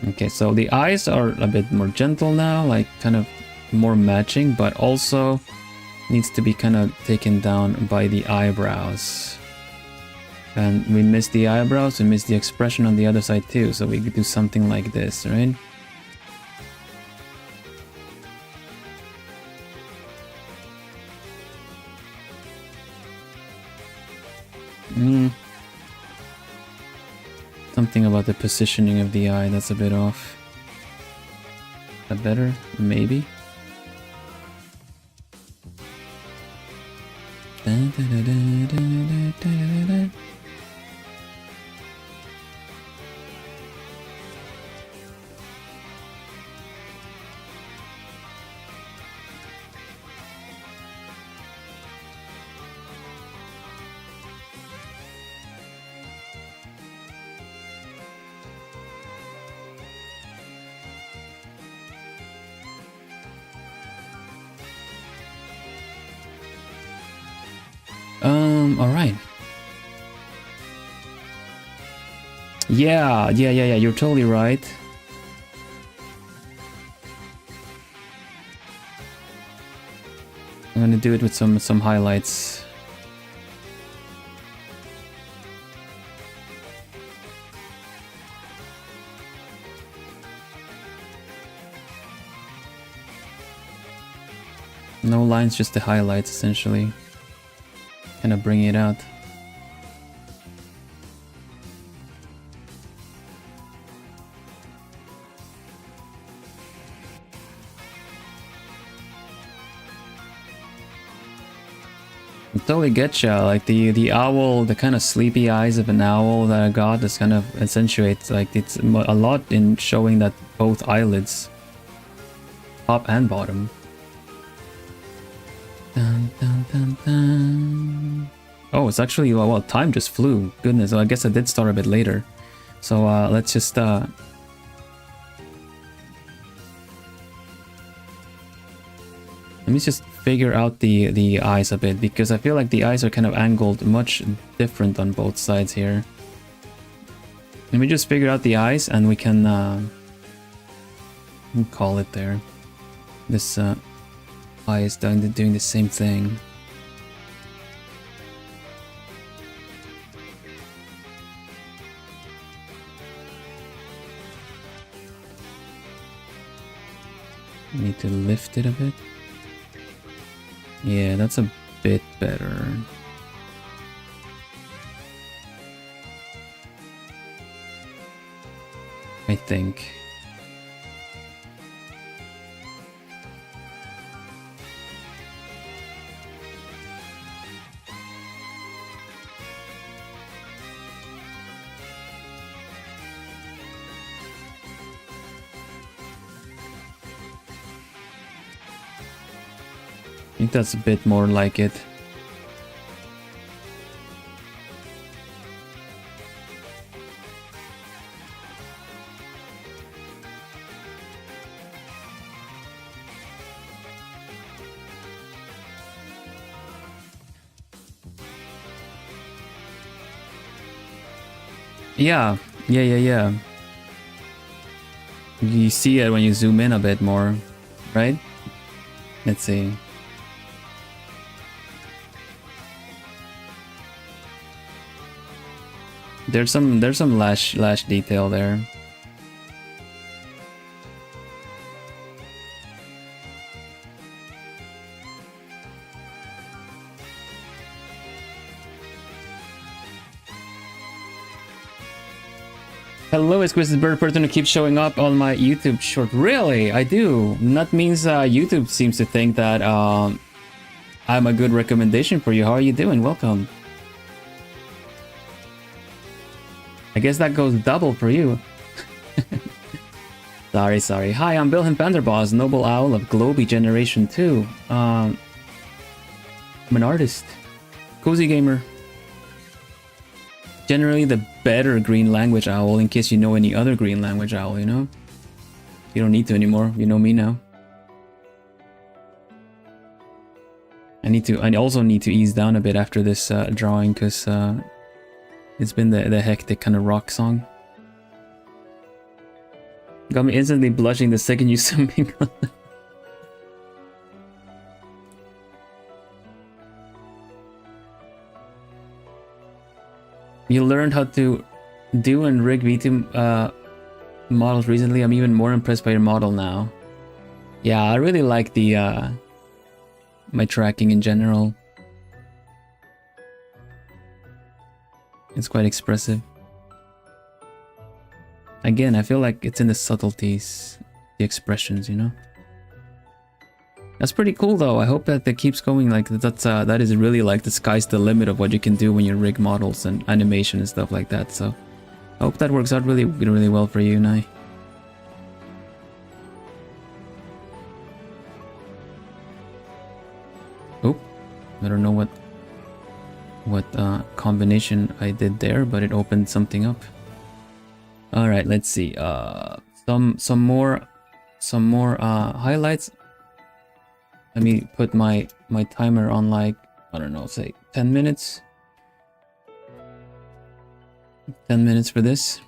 Okay, so the eyes are a bit more gentle now, like kind of more matching, but also needs to be kind of taken down by the eyebrows. And we miss the eyebrows, we miss the expression on the other side too, so we could do something like this, right? Something about the positioning of the eye that's a bit off. Is that better? Maybe? Dun, dun, dun, dun, dun, dun, dun. All right. Yeah, you're totally right. I'm gonna do it with some highlights. No lines, just the highlights essentially. Kind of bring it out. I totally get ya, like the owl, the kind of sleepy eyes of an owl that I got is kind of accentuates, like it's a lot in showing that both eyelids, top and bottom. Dun, dun, dun, dun. Oh, it's actually, well, time just flew. Goodness, I guess I did start a bit later. So let's just let me just figure out the eyes a bit, because I feel like the eyes are kind of angled much different on both sides here. Let me just figure out the eyes and we can call it there. This eye is doing the same thing. Need to lift it a bit. Yeah, that's a bit better. I think. I think that's a bit more like it. Yeah. You see it when you zoom in a bit more, right? Let's see. There's some lash detail there. Hello, it's Chris, the bird person who keeps showing up on my YouTube short. Really? I do. And that means YouTube seems to think that I'm a good recommendation for you. How are you doing? Welcome. I guess that goes double for you. Sorry. Hi, I'm Vilhelm Vanderbos, Noble Owl of Globie Generation 2. I'm an artist. Cozy gamer. Generally the better green language owl, in case you know any other green language owl, you know? You don't need to anymore. You know me now. I also need to ease down a bit after this drawing, because it's been the hectic kind of rock song. Got me instantly blushing the second you something. You learned how to do and rig V2 models recently. I'm even more impressed by your model now. Yeah, I really like the my tracking in general. It's quite expressive. Again, I feel like it's in the subtleties, the expressions, you know? That's pretty cool though. I hope that keeps going. Like that is really like the sky's the limit of what you can do when you rig models and animation and stuff like that. So I hope that works out really well for you, Nai. Oh, I don't know what combination I did there, but it opened something up. All right, let's see. Some more highlights. Let me put my timer on, like, I don't know, say 10 minutes. 10 minutes for this.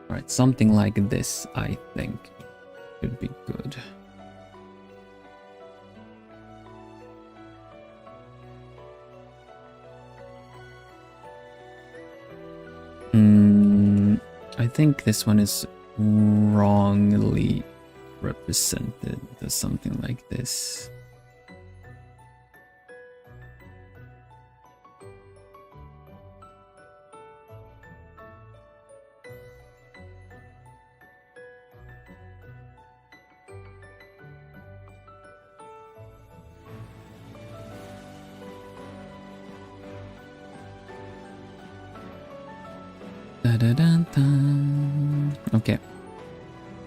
Alright, something like this, I think, should be good. I think this one is wrongly represented as something like this. Okay,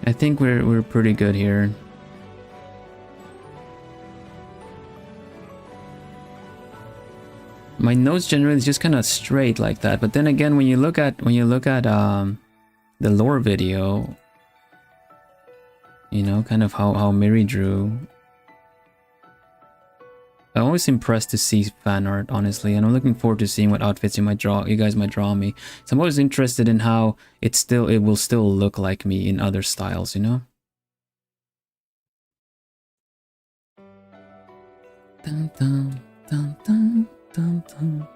I think we're pretty good here. My nose generally is just kind of straight like that, but then again, when you look at the lore video, you know, kind of how Miri drew. I'm always impressed to see fan art, honestly, and I'm looking forward to seeing what outfits you guys might draw me. So I'm always interested in how it will still look like me in other styles, you know? Dun, dun, dun, dun, dun, dun.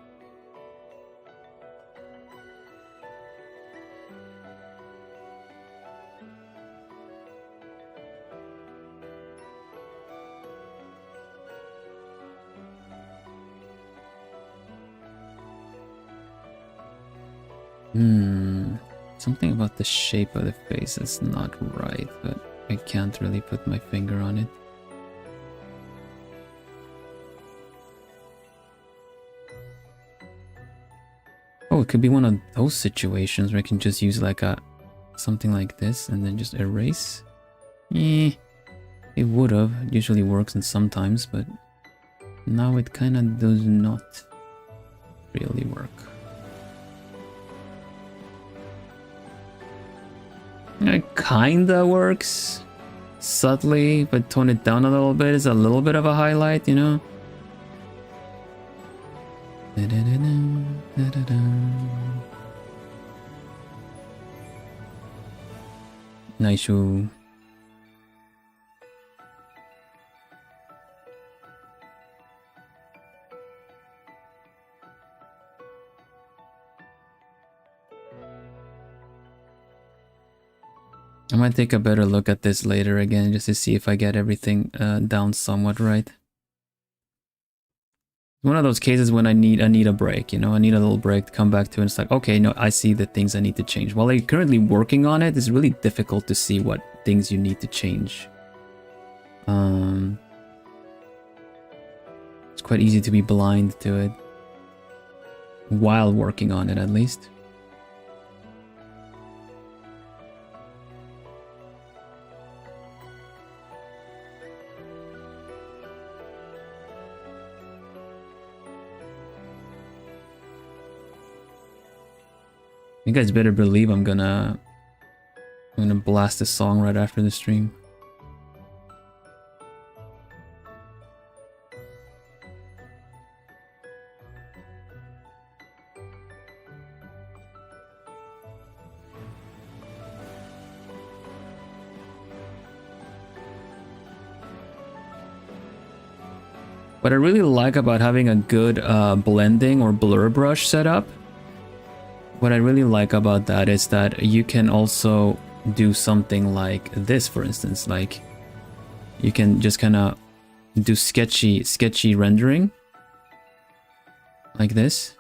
Something about the shape of the face is not right, but I can't really put my finger on it. Oh, it could be one of those situations where I can just use like something like this and then just erase. It would have. It usually works and sometimes, but now it kind of does not really work. It kinda works subtly, but tone it down a little bit is a little bit of a highlight, you know? Nice. I might take a better look at this later again, just to see if I get everything down somewhat right. One of those cases when I need a break, you know, I need a little break to come back to, and it's like, okay, no, I see the things I need to change. While I'm currently working on it, it's really difficult to see what things you need to change. It's quite easy to be blind to it while working on it, at least. You guys better believe I'm gonna blast this song right after the stream. What I really like about having a good blending or blur brush setup, what I really like about that is that you can also do something like this, for instance. Like, you can just kind of do sketchy rendering like this.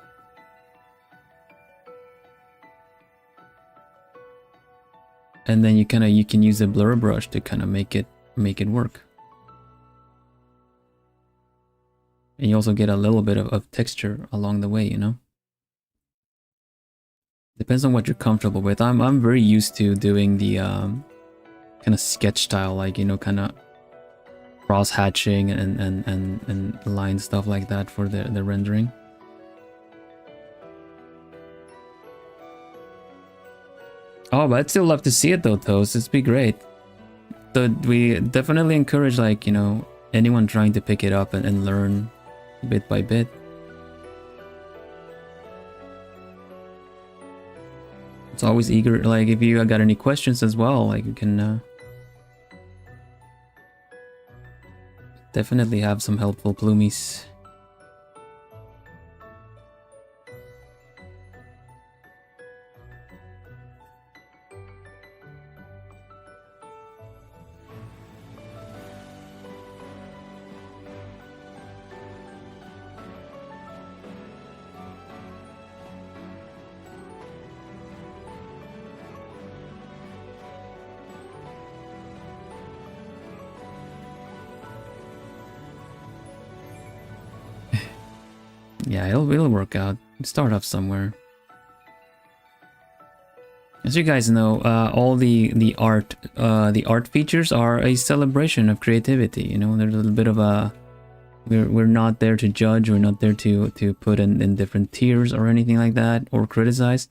And then you can use a blur brush to kind of make it work. And you also get a little bit of texture along the way, you know? Depends on what you're comfortable with. I'm very used to doing the kind of sketch style, like, you know, kind of cross hatching and line stuff like that for the rendering. Oh, but I'd still love to see it though, Toast. It'd be great. We definitely encourage, like, you know, anyone trying to pick it up and learn bit by bit. It's always eager, like, if you got any questions as well, like, you can definitely have some helpful plumies. Yeah, it'll work out. Start off somewhere. As you guys know, all the art features are a celebration of creativity. You know, there's a little bit of a we're not there to judge. We're not there to put in different tiers or anything like that, or criticize.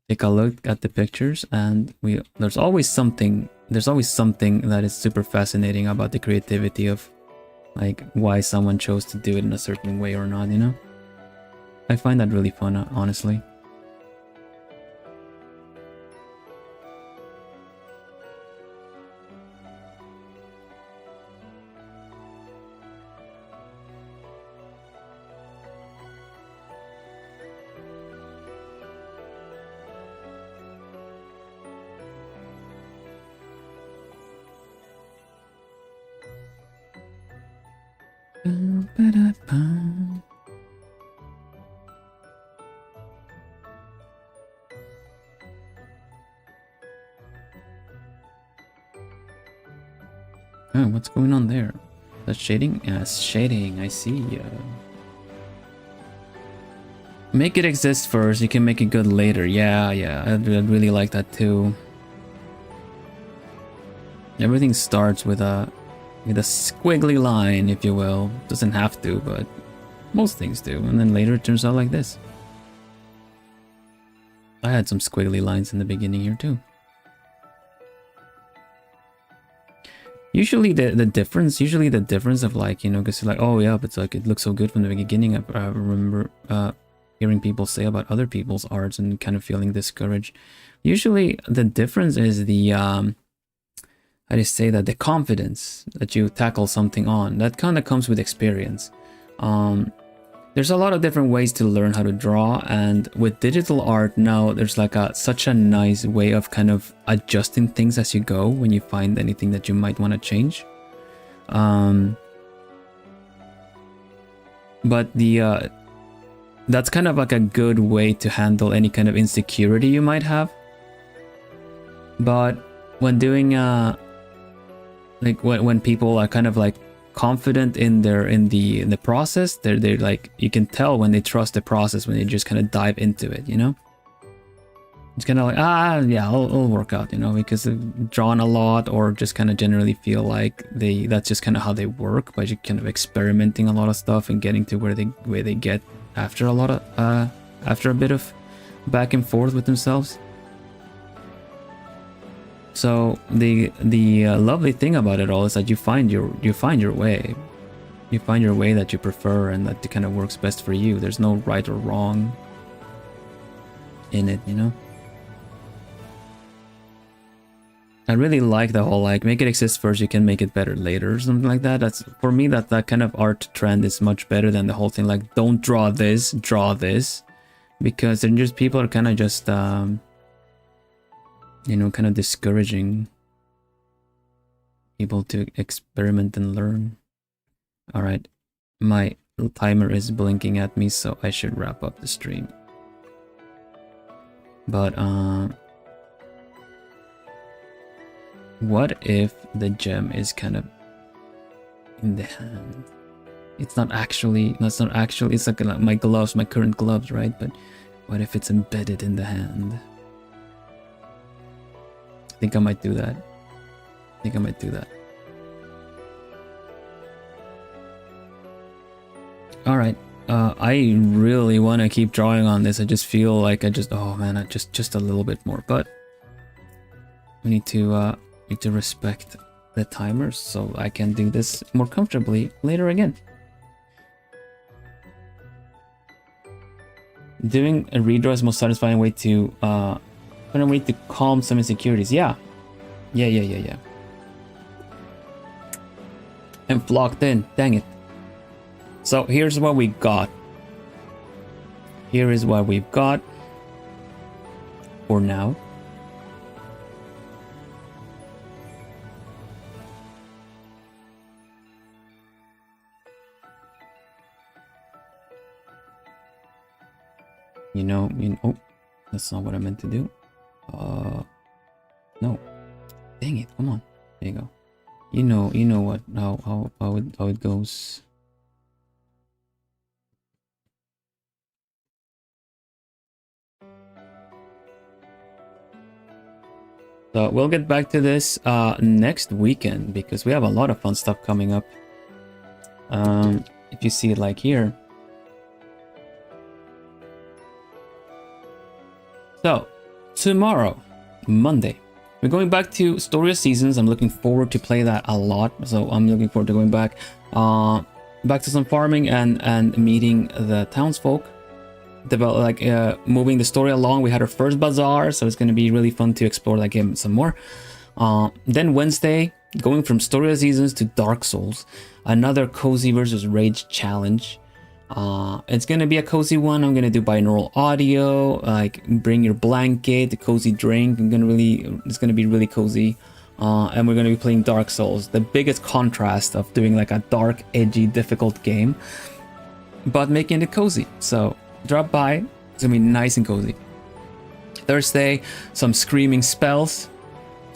Take a look at the pictures, and there's always something that is super fascinating about the creativity of, like, why someone chose to do it in a certain way or not, you know? I find that really fun, honestly. Oh, what's going on there? That's shading? Yes, shading, I see. Make it exist first, you can make it good later. Yeah, I'd really like that too. Everything starts with a squiggly line, if you will. Doesn't have to, but most things do. And then later it turns out like this. I had some squiggly lines in the beginning here too. Usually the difference of, like, you know, because you're like, oh yeah, but it's like, it looks so good from the beginning. I remember hearing people say about other people's arts and kind of feeling discouraged. Usually the difference is the how do you say that, the confidence that you tackle something on. That kind of comes with experience. there's a lot of different ways to learn how to draw, and with digital art now there's like such a nice way of kind of adjusting things as you go when you find anything that you might want to change. But that's kind of like a good way to handle any kind of insecurity you might have. But when doing like when people are kind of like confident in the process, they're like, you can tell when they trust the process when they just kind of dive into it, you know. It's kind of like, yeah, it'll work out, you know, because they've drawn a lot, or just kind of generally feel like that's just kind of how they work, by just kind of experimenting a lot of stuff and getting to where they get after a lot of after a bit of back and forth with themselves. So the lovely thing about it all is that you find your way. You find your way that you prefer and that kind of works best for you. There's no right or wrong in it, you know. I really like the whole like make it exist first, you can make it better later, or something like that. That's for me, that kind of art trend is much better than the whole thing like don't draw this, draw this, because then just people are kind of just you know, kind of discouraging people to experiment and learn. All right, my timer is blinking at me, so I should wrap up the stream. But what if the gem is kind of in the hand? It's not actually, it's like my gloves, my current gloves, right? But what if it's embedded in the hand? I think I might do that. All right. I really want to keep drawing on this. I just feel like oh man, just a little bit more. But we need to respect the timers so I can do this more comfortably later again. Doing a redraw is the most satisfying way to calm some insecurities. Yeah. I'm locked in. Dang it. So here's what we got. Here is what we've got for now. You know, oh, that's not what I meant to do. No. Dang it, come on. There you go. You know what, how it goes. So we'll get back to this next weekend, because we have a lot of fun stuff coming up. If you see it like here. So tomorrow, Monday, we're going back to Story of Seasons. I'm looking forward to play that a lot. So I'm looking forward to going back to some farming and meeting the townsfolk. Moving the story along. We had our first bazaar, so it's going to be really fun to explore that game some more. Then Wednesday, going from Story of Seasons to Dark Souls, another cozy versus rage challenge. It's gonna be a cozy one. I'm gonna do binaural audio, like bring your blanket, the cozy drink. It's gonna be really cozy. And we're gonna be playing Dark Souls, the biggest contrast of doing like a dark, edgy, difficult game, but making it cozy. So drop by, it's gonna be nice and cozy. Thursday, some screaming spells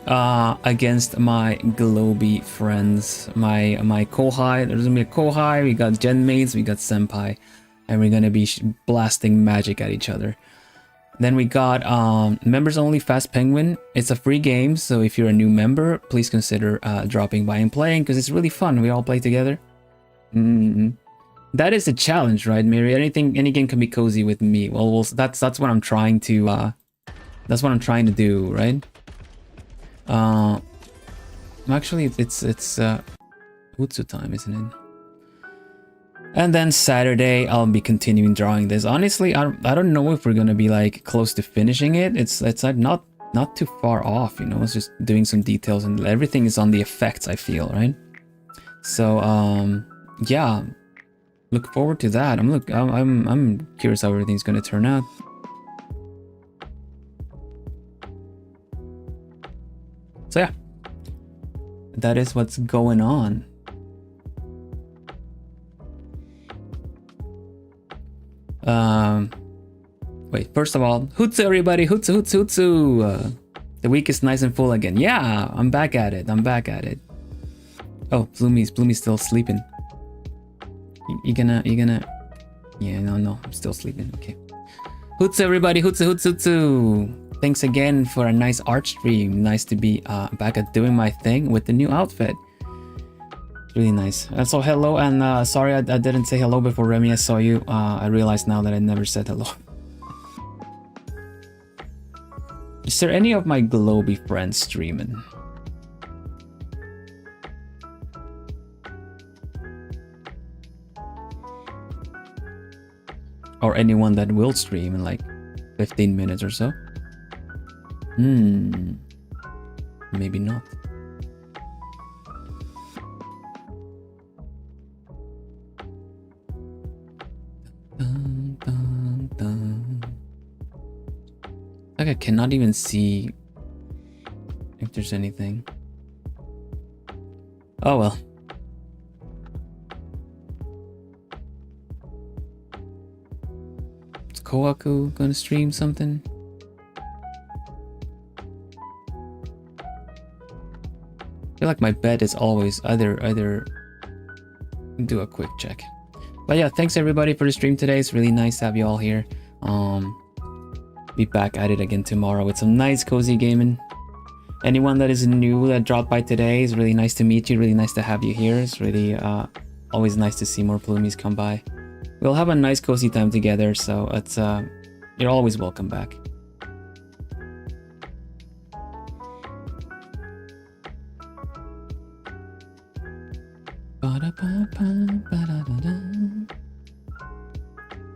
against my globie friends, my kohai. There's gonna be a kohai, we got gen mates, we got senpai, and we're gonna be blasting magic at each other. Then we got members only Fast Penguin. It's a free game, so if you're a new member, please consider dropping by and playing, because it's really fun. We all play together. That is a challenge, right, Mary? Any game can be cozy with me. Well, that's what I'm trying to do, right? Actually, it's Utsu time, isn't it? And then Saturday, I'll be continuing drawing this. Honestly, I don't know if we're gonna be like close to finishing it. It's like not too far off, you know. It's just doing some details, and everything is on the effects, I feel, right? So yeah, look forward to that. I'm curious how everything's gonna turn out. So yeah, that is what's going on. Wait, first of all, Hutsu everybody, Hutsu, Hutsu, Hutsu. The week is nice and full again. Yeah, I'm back at it. I'm back at it. Oh, Bloomy's still sleeping. You gonna? Yeah, no, I'm still sleeping. Okay. Hutsu everybody, Hutsu, Hutsu, Hutsu. Thanks again for a nice art stream. Nice to be back at doing my thing with the new outfit. Really nice. Also, hello, and sorry I didn't say hello before, Remy. I saw you. I realized now that I never said hello. Is there any of my globie friends streaming? Or anyone that will stream in like 15 minutes or so? Maybe not. Dun, dun, dun. Like I cannot even see if there's anything. Oh well. Is Kohaku gonna stream something? I feel like my bet is always either do a quick check. But yeah, thanks everybody for the stream today. It's really nice to have you all here. Be back at it again tomorrow with some nice cozy gaming. Anyone that is new that dropped by today, it's really nice to meet you. Really nice to have you here. It's really always nice to see more Plumies come by. We'll have a nice cozy time together, so it's you're always welcome back.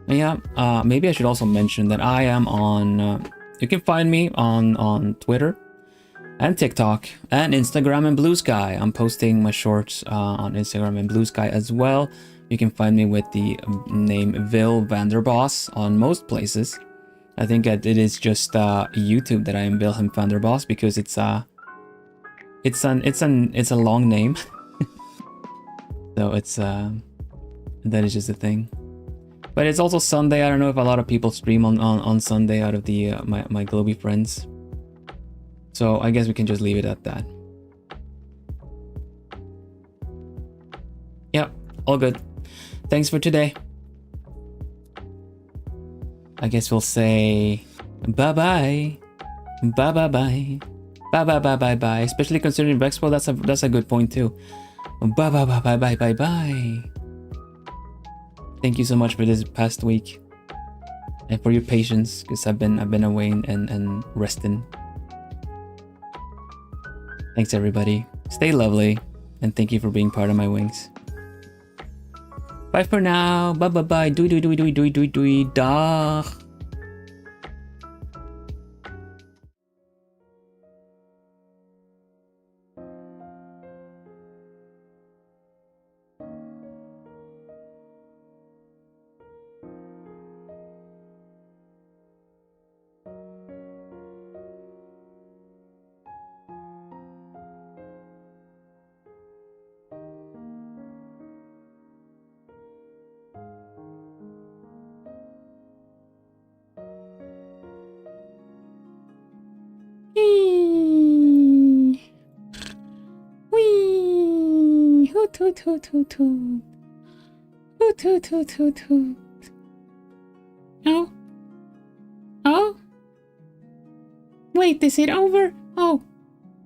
Yeah, maybe I should also mention that I am on, you can find me on Twitter and TikTok and Instagram and Blue Sky. I'm posting my shorts on Instagram and Blue Sky as well. You can find me with the name Vanderbos on most places. I think that it is just YouTube that I am Vilhelm Vanderbos because it's a long name. So it's that is just a thing. But it's also Sunday. I don't know if a lot of people stream on Sunday out of the my globie friends. So I guess we can just leave it at that. Yeah, all good. Thanks for today. I guess we'll say bye-bye. Bye-bye-bye. Bye-bye-bye-bye-bye. Especially considering Vexpo, that's a good point too. Bye-bye-bye-bye-bye-bye. Thank you so much for this past week. And for your patience, because I've been away and resting. Thanks everybody. Stay lovely. And thank you for being part of my wings. Bye for now. Bye bye bye. Doei. Dag. Hoot hoot hoot hoot. Hoot hoot hoot hoot hoot. Oh. Oh. Wait, is it over? Oh.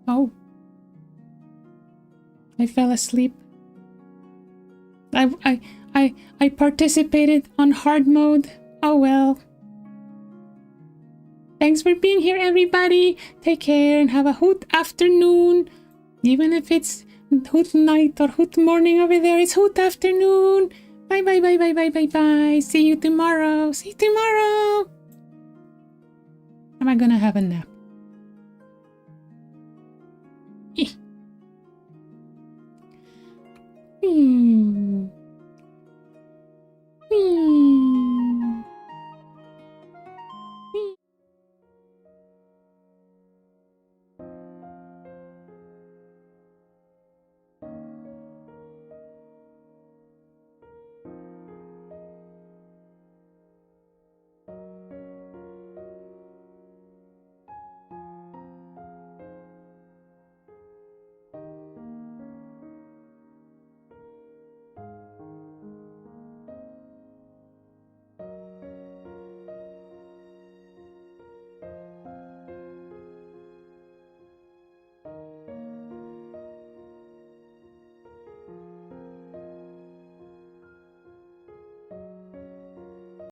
Oh. I fell asleep. I participated on hard mode. Oh well. Thanks for being here, everybody. Take care and have a hoot afternoon. Even if it's hoot night or hoot morning over there, it's hoot afternoon. Bye bye bye bye bye bye bye. See you tomorrow. See you tomorrow. Am I gonna have a nap?